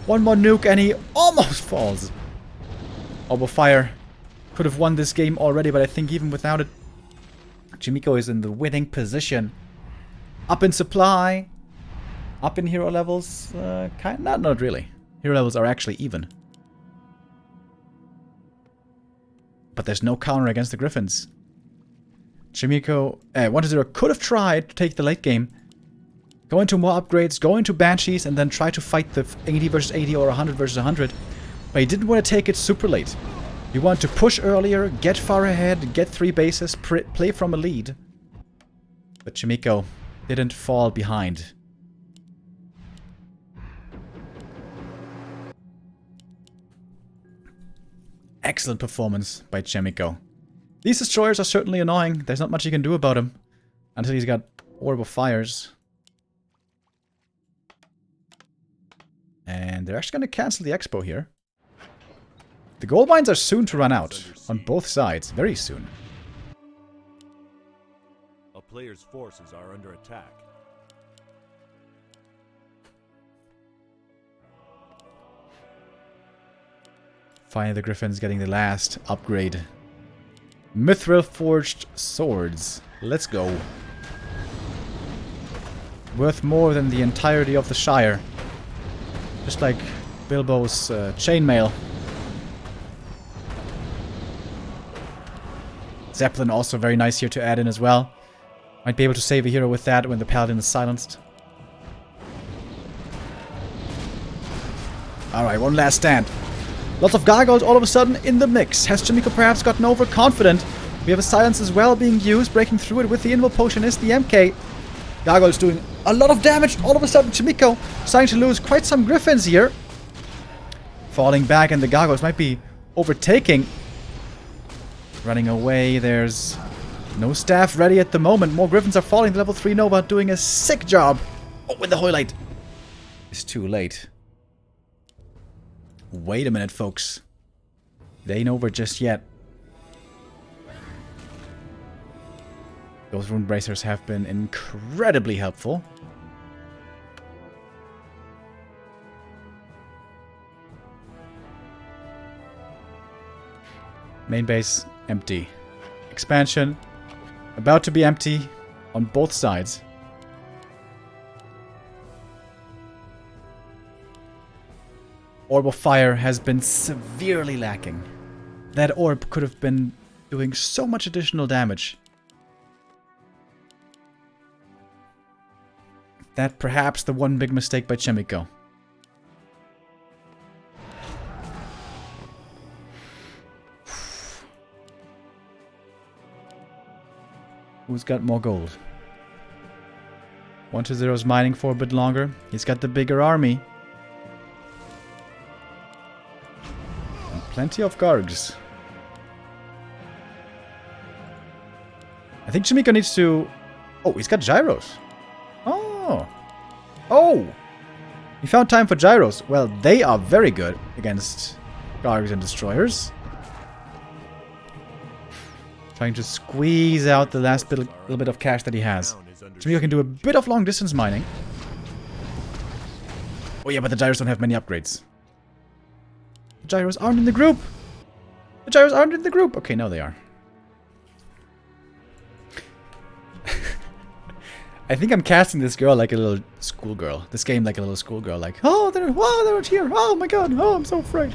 One more nuke and he almost falls. Orb of Fire could have won this game already, but I think even without it, Chaemiko is in the winning position. Up in supply. Up in hero levels. Not really. Hero levels are actually even. But there's no counter against the Griffins. Chaemiko, 1-0 could have tried to take the late game. Go into more upgrades, go into Banshees, and then try to fight the 80 versus 80 or 100 versus 100. But he didn't want to take it super late. He wanted to push earlier, get far ahead, get 3 bases, play from a lead. But Chaemiko didn't fall behind. Excellent performance by Chaemiko. These destroyers are certainly annoying. There's not much you can do about them. Until he's got Orb of Fires. And they're actually going to cancel the expo here. The gold mines are soon to run out. On both sides. Very soon. A player's forces are under attack. Finally, the Griffin's getting the last upgrade. Mithril Forged Swords. Let's go. Worth more than the entirety of the Shire. Just like Bilbo's chainmail. Zeppelin also very nice here to add in as well. Might be able to save a hero with that when the Paladin is silenced. Alright, one last stand. Lots of Gargoyles all of a sudden in the mix. Has Chaemiko perhaps gotten overconfident? We have a silence as well being used. Breaking through it with the Invul Potion is the MK. Gargoyles doing a lot of damage. All of a sudden Chaemiko starting to lose quite some Griffins here. Falling back, and the Gargoyles might be overtaking. Running away. There's no staff ready at the moment. More Griffins are falling. The level 3 Nova doing a sick job. Oh, and the Hoylite is too late. Wait a minute, folks. It ain't over just yet. Those rune bracers have been incredibly helpful. Main base empty. Expansion about to be empty on both sides. Orb of Fire has been severely lacking. That orb could have been doing so much additional damage. That perhaps the one big mistake by Chaemiko. Who's got more gold? 120 is mining for a bit longer. He's got the bigger army. And plenty of Gargs. I think Chaemiko needs to... Oh, he's got gyros. Oh. Oh! He found time for gyros. Well, they are very good against Gargs and Destroyers. Trying to squeeze out the last little bit of cash that he has. Chaemiko can do a bit of long distance mining. Oh yeah, but the gyros don't have many upgrades. The gyros aren't in the group! The gyros aren't in the group! Okay, now they are. I think I'm casting this girl like a little schoolgirl. This game like a little schoolgirl. Like, oh, they're not here. Oh my god. Oh, I'm so afraid.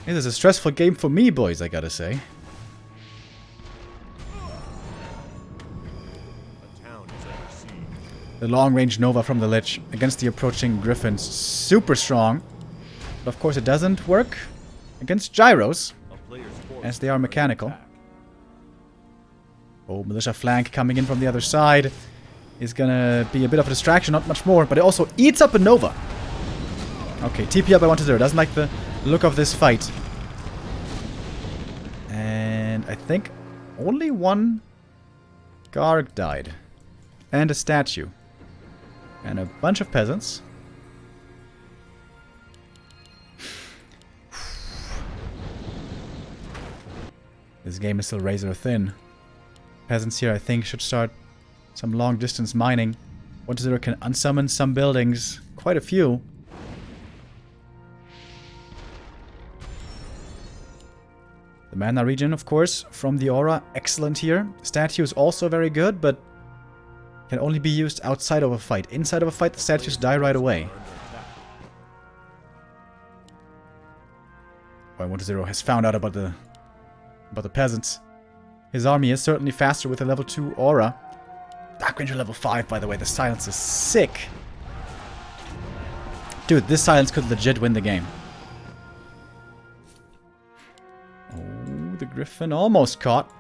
This is a stressful game for me, boys, I gotta say. The long-range Nova from the Lich against the approaching Griffins. Super strong. But of course it doesn't work against gyros, as they are mechanical. Oh, Militia flank coming in from the other side is gonna be a bit of a distraction, not much more, but it also eats up a Nova. Okay, TP up by 1-0. Doesn't like the look of this fight. And I think only one Garg died. And a statue. And a bunch of peasants. This game is still razor thin. Peasants here, I think, should start some long distance mining. 1-0 can unsummon some buildings. Quite a few. The mana regen, of course, from the aura. Excellent here. Statue is also very good, but can only be used outside of a fight. Inside of a fight, the statues die right away. Oh, 1-0 has found out about the peasants. His army is certainly faster with a level 2 aura. Dark Ranger level 5, by the way. The silence is sick. Dude, this silence could legit win the game. Oh, the Griffin almost caught.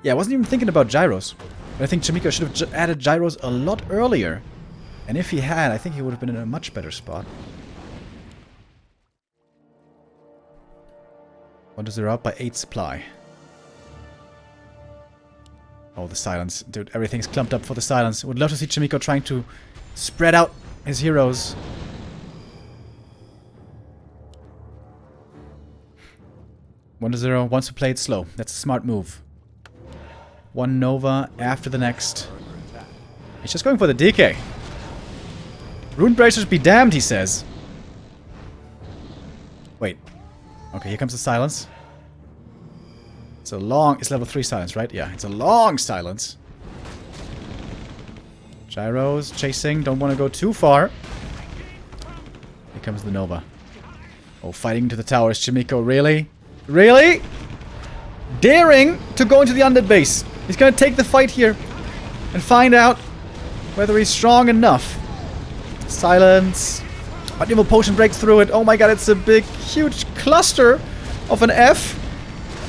Yeah, I wasn't even thinking about gyros. But I think Chaemiko should have added gyros a lot earlier. And if he had, I think he would have been in a much better spot. 1-0 up by 8 supply. Oh, the silence. Dude, everything's clumped up for the silence. Would love to see Chaemiko trying to spread out his heroes. (1-0) wants to play it slow. That's a smart move. One Nova after the next. He's just going for the DK. Rune bracers be damned, he says. Wait. Okay, here comes the silence. It's a long... It's level 3 silence, right? Yeah, it's a long silence. Gyros, chasing. Don't want to go too far. Here comes the Nova. Oh, fighting into the towers. Chaemiko, really? Really? Daring to go into the undead base. He's going to take the fight here and find out whether he's strong enough. Silence. Evil potion breaks through it. Oh my god, it's a big, huge cluster of an F.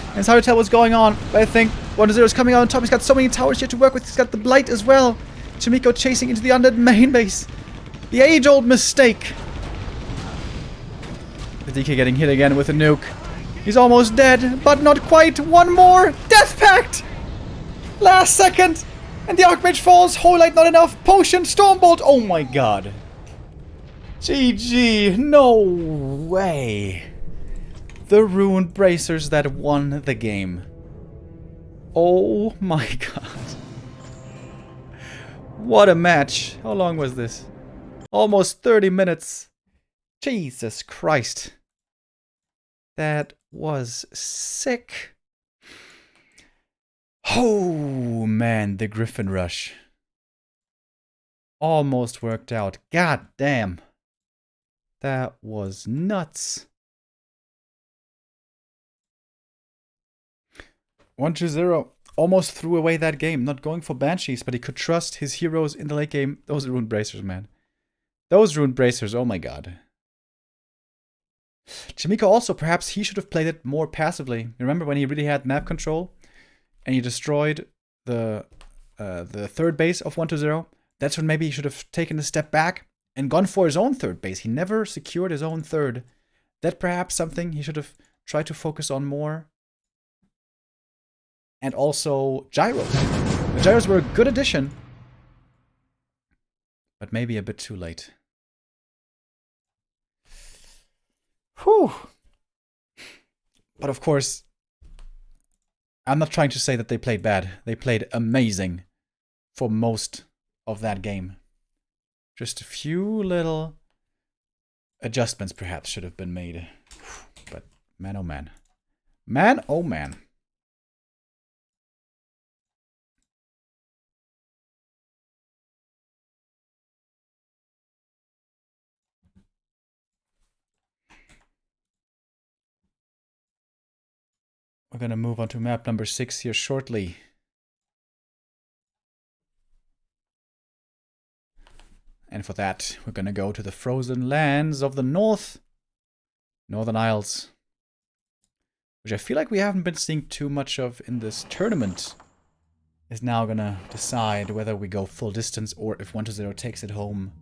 And it's hard to tell what's going on. But I think 1-0 is coming out on top. He's got so many towers here to work with. He's got the blight as well. Chaemiko chasing into the undead main base. The age-old mistake. The DK getting hit again with a nuke. He's almost dead, but not quite. One more. Death Pact! Last second. And the Archmage falls. Holy Light not enough. Potion. Stormbolt. Oh my god. GG. No way. The Ruined Bracers that won the game. Oh my god. What a match. How long was this? Almost 30 minutes. Jesus Christ. That was sick. Oh man, the Griffin Rush. Almost worked out. God damn. That was nuts. 1-0. Almost threw away that game. Not going for Banshees, but he could trust his heroes in the late game. Those Ruined Bracers, man. Those Ruined Bracers, oh my god. Chaemiko also, perhaps he should have played it more passively. Remember when he really had map control? And he destroyed the third base of 1-0? That's when maybe he should have taken a step back and gone for his own third base. He never secured his own third. That perhaps something he should have tried to focus on more. And also gyros. The gyros were a good addition. But maybe a bit too late. Whew. But of course, I'm not trying to say that they played bad. They played amazing for most of that game. Just a few little adjustments perhaps should have been made. But man, oh man. Man, oh man. We're going to move on to map number 6 here shortly. And for that, we're going to go to the frozen lands of the north. Northern Isles. Which I feel like we haven't been seeing too much of in this tournament. Is now going to decide whether we go full distance or if 1-0 takes it home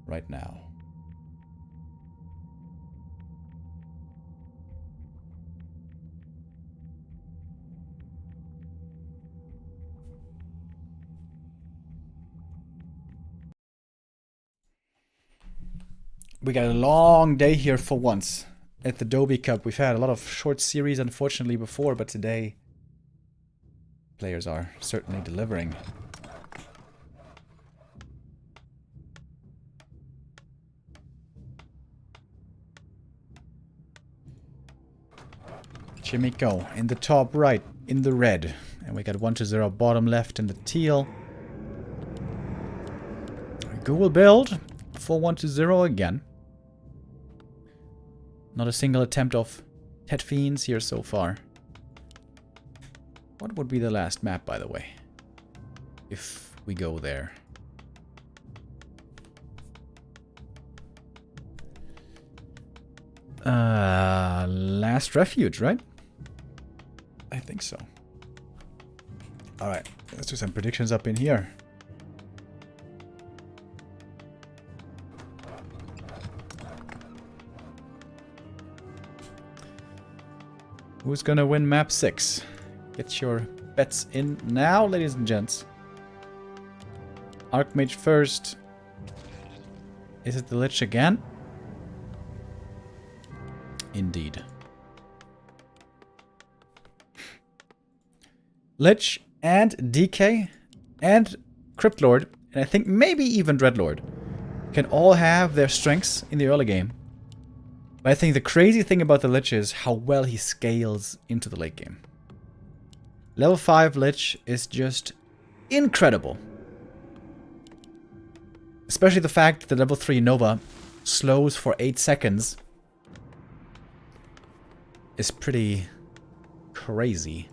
right now. We got a long day here for once at the Doubi Cup. We've had a lot of short series, unfortunately, before, but today players are certainly delivering. Chaemiko in the top right, in the red. And we got 1-0 bottom left in the teal. Google build for 1-0 again. Not a single attempt of Tet Fiends here so far. What would be the last map, by the way? If we go there. Last Refuge, right? I think so. Alright, let's do some predictions up in here. Who's gonna win map 6? Get your bets in now, ladies and gents. Archmage first. Is it the Lich again? Indeed. Lich and DK and Cryptlord, and I think maybe even Dreadlord, can all have their strengths in the early game. But I think the crazy thing about the Lich is how well he scales into the late game. Level 5 Lich is just incredible. Especially the fact that level 3 Nova slows for 8 seconds is pretty crazy.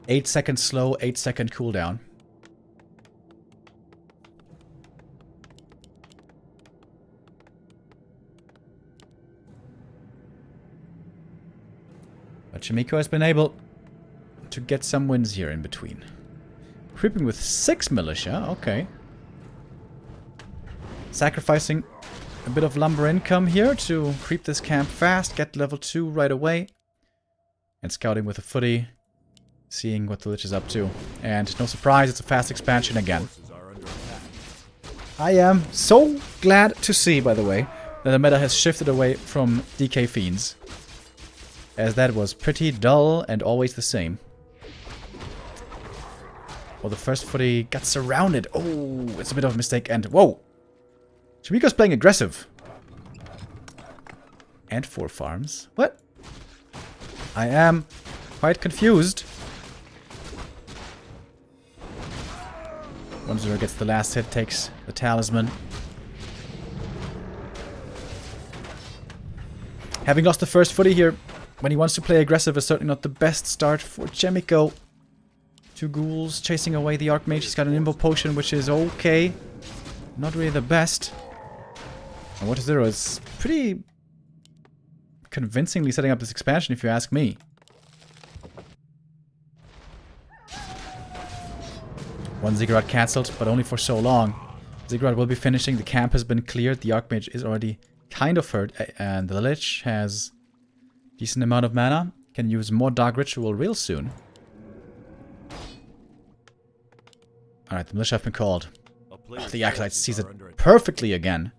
8 seconds slow, 8 second cooldown. But Chaemiko has been able to get some wins here in between. Creeping with 6 militia, okay. Sacrificing a bit of lumber income here to creep this camp fast, get level 2 right away. And scouting with a footy, seeing what the Lich is up to. And no surprise, it's a fast expansion again. I am so glad to see, by the way, that the meta has shifted away from DK Fiends. As that was pretty dull and always the same. Well, the first footy got surrounded. Oh, it's a bit of a mistake. And whoa! Chaemiko's playing aggressive. And 4 farms. What? I am quite confused. 1-0 gets the last hit, takes the talisman. Having lost the first footy here, when he wants to play aggressive, is certainly not the best start for Chaemiko. 2 ghouls chasing away the Archmage. He's got an Invo Potion, which is okay. Not really the best. And 1-0 is pretty convincingly setting up this expansion, if you ask me. One Ziggurat cancelled, but only for so long. Ziggurat will be finishing. The camp has been cleared. The Archmage is already kind of hurt. And the Lich has a decent amount of mana. Can use more Dark Ritual real soon. Alright, the Militia have been called. Oh, the Acolyte sees it perfectly again.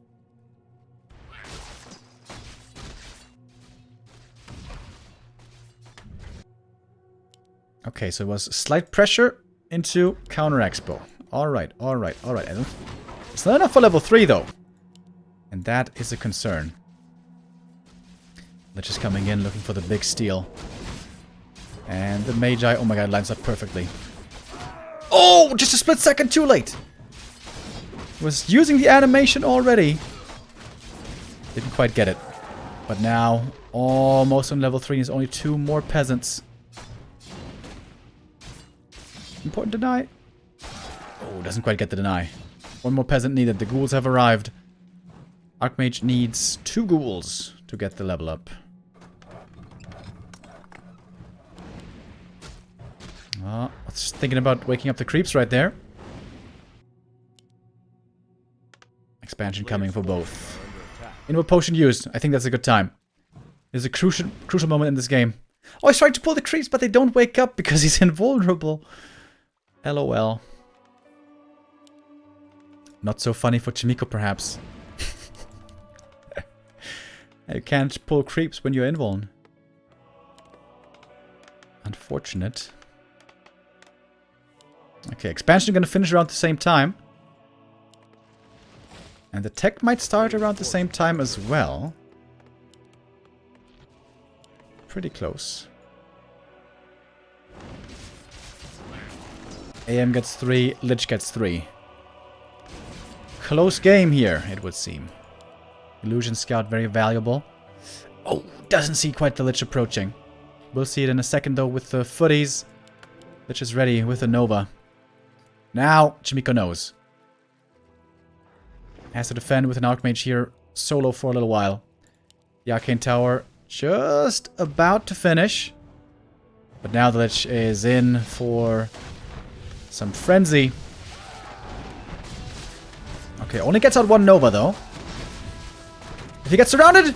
Okay, so it was slight pressure into counter expo. Alright, alright, alright. It's not enough for level 3 though. And that is a concern. Lich is coming in looking for the big steal. And the Magi, oh my god, lines up perfectly. Oh, just a split second too late. Was using the animation already. Didn't quite get it. But now, almost on level 3, is only 2 more peasants. Important deny. Oh, doesn't quite get the deny. 1 more peasant needed. The ghouls have arrived. Archmage needs 2 ghouls to get the level up. Oh, I was thinking about waking up the creeps right there. Expansion coming for both. Invo Potion used. I think that's a good time. There's a crucial moment in this game. Oh, he's trying to pull the creeps, but they don't wake up because he's invulnerable. LOL. Not so funny for Chaemiko, perhaps. You can't pull creeps when you're invuln. Unfortunate. Okay, expansion gonna finish around the same time. And the tech might start around the same time as well. Pretty close. AM gets 3, Lich gets 3. Close game here, it would seem. Illusion Scout, very valuable. Oh, doesn't see quite the Lich approaching. We'll see it in a second though with the footies. Lich is ready with the Nova. Now, Chaemiko knows. Has to defend with an Archmage here solo for a little while. The Arcane Tower just about to finish. But now the Lich is in for some frenzy. Okay, only gets out 1 Nova though. If he gets surrounded...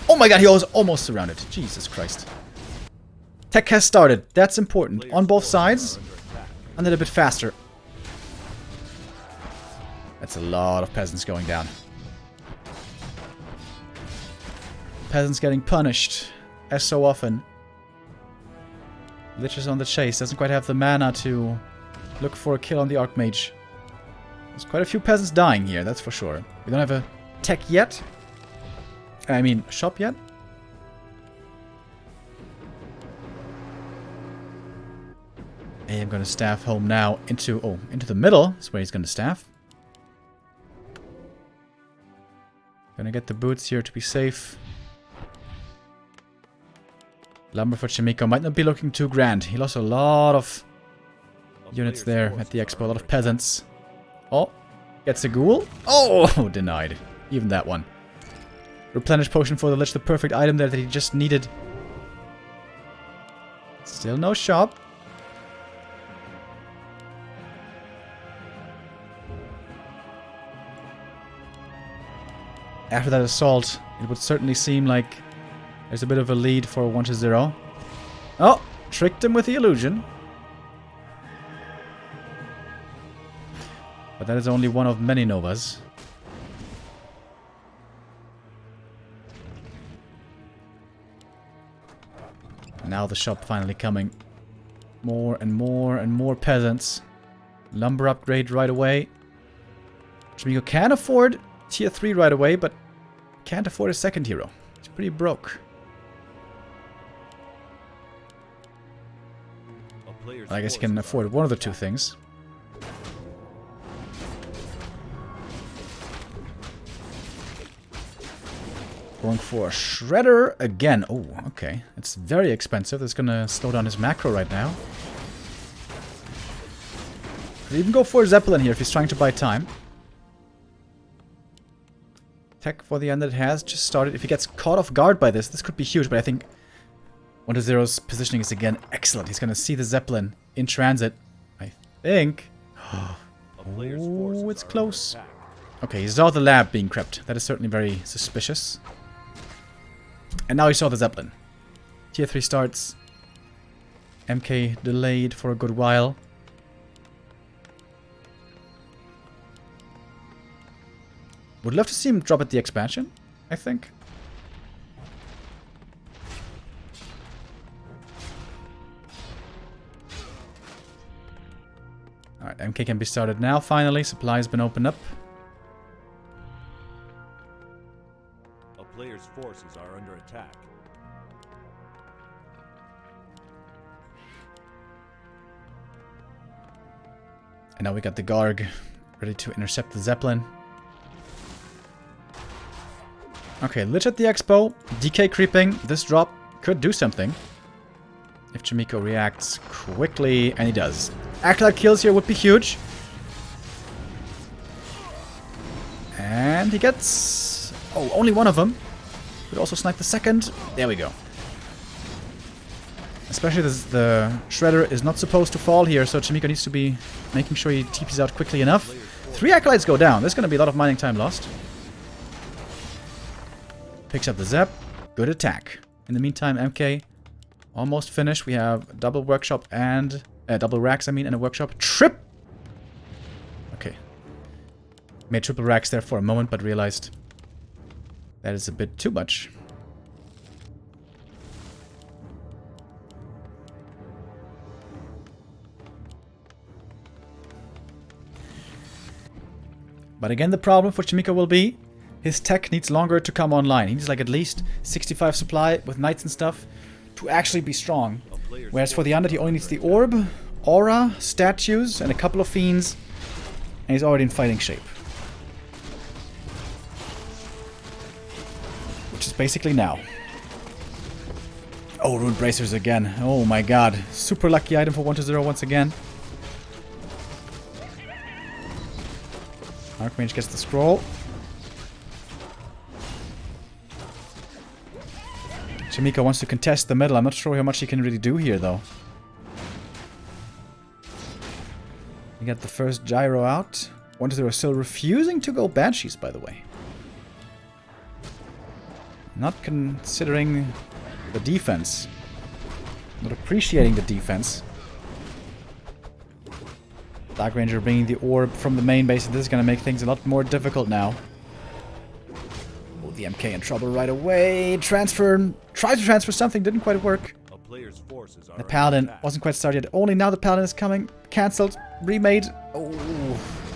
Oh my god, he was almost surrounded. Jesus Christ. Tech has started. That's important. On both sides. A little bit faster. That's a lot of peasants going down. Peasants getting punished. As so often. Lich is on the chase. Doesn't quite have the mana to look for a kill on the Archmage. There's quite a few peasants dying here, that's for sure. We don't have a tech yet. I mean, shop yet. Hey, I'm gonna staff home now into the middle is where he's gonna staff. Gonna get the boots here to be safe. Lumber for Chaemiko might not be looking too grand. He lost a lot of units there at the expo, a lot of peasants. Oh, gets a ghoul. Oh, denied. Even that one. Replenish potion for the Lich, the perfect item there that he just needed. Still no shop. after that assault, it would certainly seem like there's a bit of a lead for 1-0. Oh, tricked him with the illusion. But that is only one of many Novas. Now the shop finally coming. More and more and more peasants. Lumber upgrade right away. Chaemiko can afford tier 3 right away, but can't afford a second hero. He's pretty broke. I guess he can afford one of the two things. Going for a Shredder again. Oh, okay. It's very expensive. That's gonna slow down his macro right now. Could even go for a Zeppelin here if he's trying to buy time. Tech for the end that has just started. If he gets caught off guard by this, this could be huge, but I think 1-0's positioning is again excellent. He's gonna see the Zeppelin in transit. I think. Oh, it's close. Okay, he saw the lab being crept. That is certainly very suspicious. And now he saw the Zeppelin. Tier 3 starts. MK delayed for a good while. Would love to see him drop at the expansion, I think. Alright, MK can be started now, finally. Supply has been opened up. A player's forces are under attack. And now we got the Garg ready to intercept the Zeppelin. Okay, Lich at the Expo. DK creeping. This drop could do something. If Chaemiko reacts quickly, and he does. Acolyte kills here would be huge. And he gets... oh, only one of them. Could also snipe the second. There we go. Especially the Shredder is not supposed to fall here, so Chaemiko needs to be making sure he TPs out quickly enough. 3 Acolytes go down. There's going to be a lot of mining time lost. Picks up the Zep. Good attack. In the meantime, MK almost finished. We have double workshop and... double racks, I mean, and a workshop. Okay. Made triple racks there for a moment, but realized that is a bit too much. But again, the problem for Chaemiko will be his tech needs longer to come online. He needs like at least 65 supply with knights and stuff to actually be strong. Whereas for the Undead, he only needs the orb, aura, statues, and a couple of fiends. And he's already in fighting shape. Which is basically now. Oh, Rune Bracers again. Oh my god. Super lucky item for 1-0 once again. Archmage gets the scroll. Chaemiko wants to contest the middle. I'm not sure how much he can really do here, though. We got the first gyro out. 1-0 still refusing to go Banshees, by the way. Not considering the defense. Not appreciating the defense. Dark Ranger bringing the orb from the main base. This is going to make things a lot more difficult now. Oh, the MK in trouble right away. Transfer. Tried to transfer something. Didn't quite work. A player's forces are The Paladin wasn't quite started yet. Only now the Paladin is coming. Cancelled. Remade. Oh,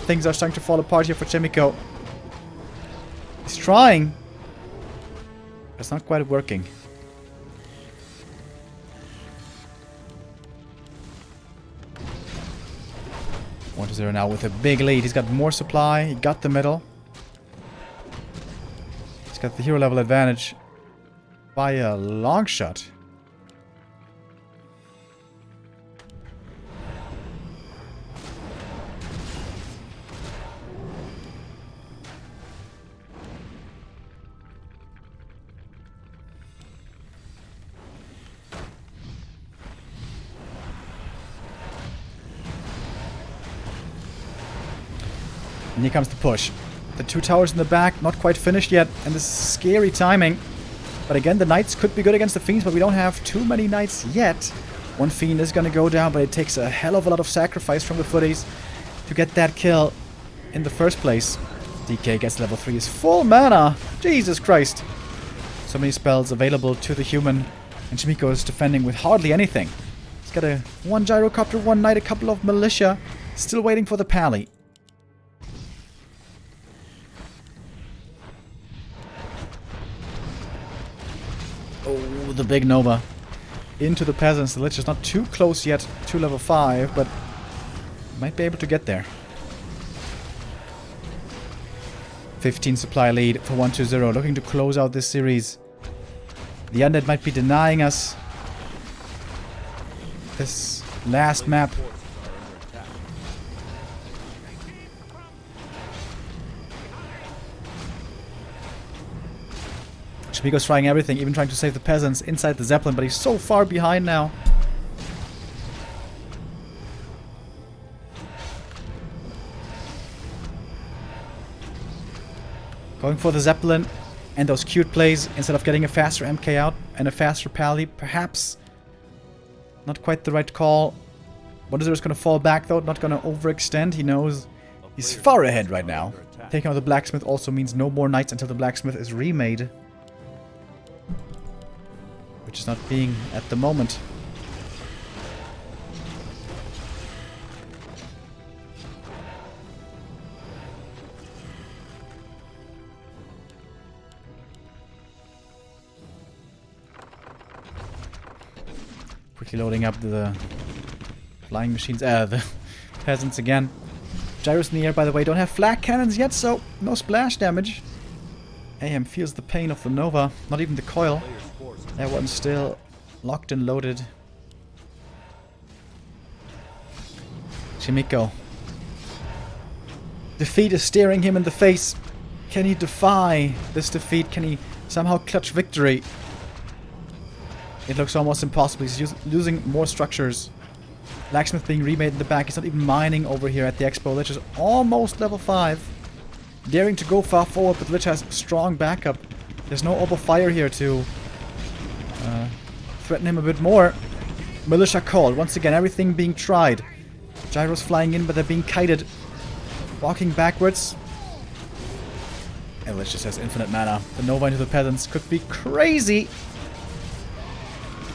things are starting to fall apart here for Chaemiko. He's trying. It's not quite working. 1-0 now with a big lead. He's got more supply. He got the middle. He's got the hero level advantage by a long shot. And here comes the push. The 2 towers in the back, not quite finished yet, and this is scary timing. But again, the Knights could be good against the Fiends, but we don't have too many Knights yet. One Fiend is going to go down, but it takes a hell of a lot of sacrifice from the footies to get that kill in the first place. DK gets level 3's full mana. Jesus Christ. So many spells available to the human, and Chaemiko is defending with hardly anything. He's got a 1 gyrocopter, 1 knight, a couple of militia. Still waiting for the pally. Oh, the big Nova. Into the peasants. The Lich is not too close yet to level 5, but might be able to get there. 15 supply lead for 120. Looking to close out this series. The Undead might be denying us this last map. Chaemiko's trying everything, even trying to save the peasants inside the Zeppelin, but he's so far behind now. Going for the Zeppelin and those cute plays instead of getting a faster MK out and a faster pally. Perhaps not quite the right call. 1-0 is going to fall back though, not going to overextend. He knows he's far ahead right now. Taking out the Blacksmith also means no more Knights until the Blacksmith is remade. Which is not being at the moment. Quickly loading up the flying machines, the peasants again. Gyros in the air, by the way, don't have flak cannons yet, so no splash damage. AM feels the pain of the Nova, not even the coil. That one's still locked and loaded. Chaemiko. Defeat is staring him in the face. Can he defy this defeat? Can he somehow clutch victory? It looks almost impossible. He's losing more structures. Blacksmith being remade in the back. He's not even mining over here at the Expo. Lich is almost level 5. Daring to go far forward, but Lich has strong backup. There's no orb of fire here to threaten him a bit more. Militia called. Once again, everything being tried. Gyros flying in, but they're being kited. Walking backwards. And Lich just has infinite mana. The Nova into the peasants could be crazy.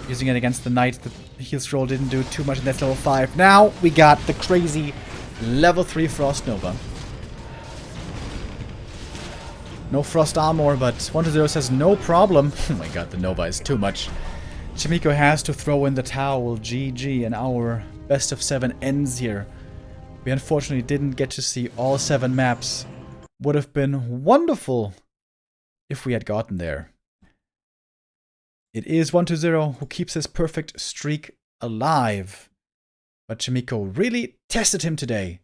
Using it against the Knight. The heal scroll didn't do too much, and that's level 5. Now we got the crazy level 3 Frost Nova. No Frost Armor, but 120 says no problem. Oh my god, the Nova is too much. Chaemiko has to throw in the towel. GG, and our best of 7 ends here. We unfortunately didn't get to see all 7 maps. Would have been wonderful if we had gotten there. It is 120 who keeps his perfect streak alive. But Chaemiko really tested him today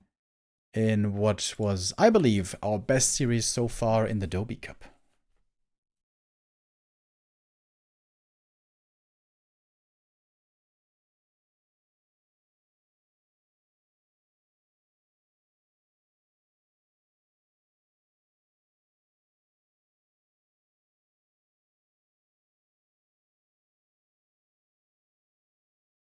in what was, I believe, our best series so far in the Doubi Cup.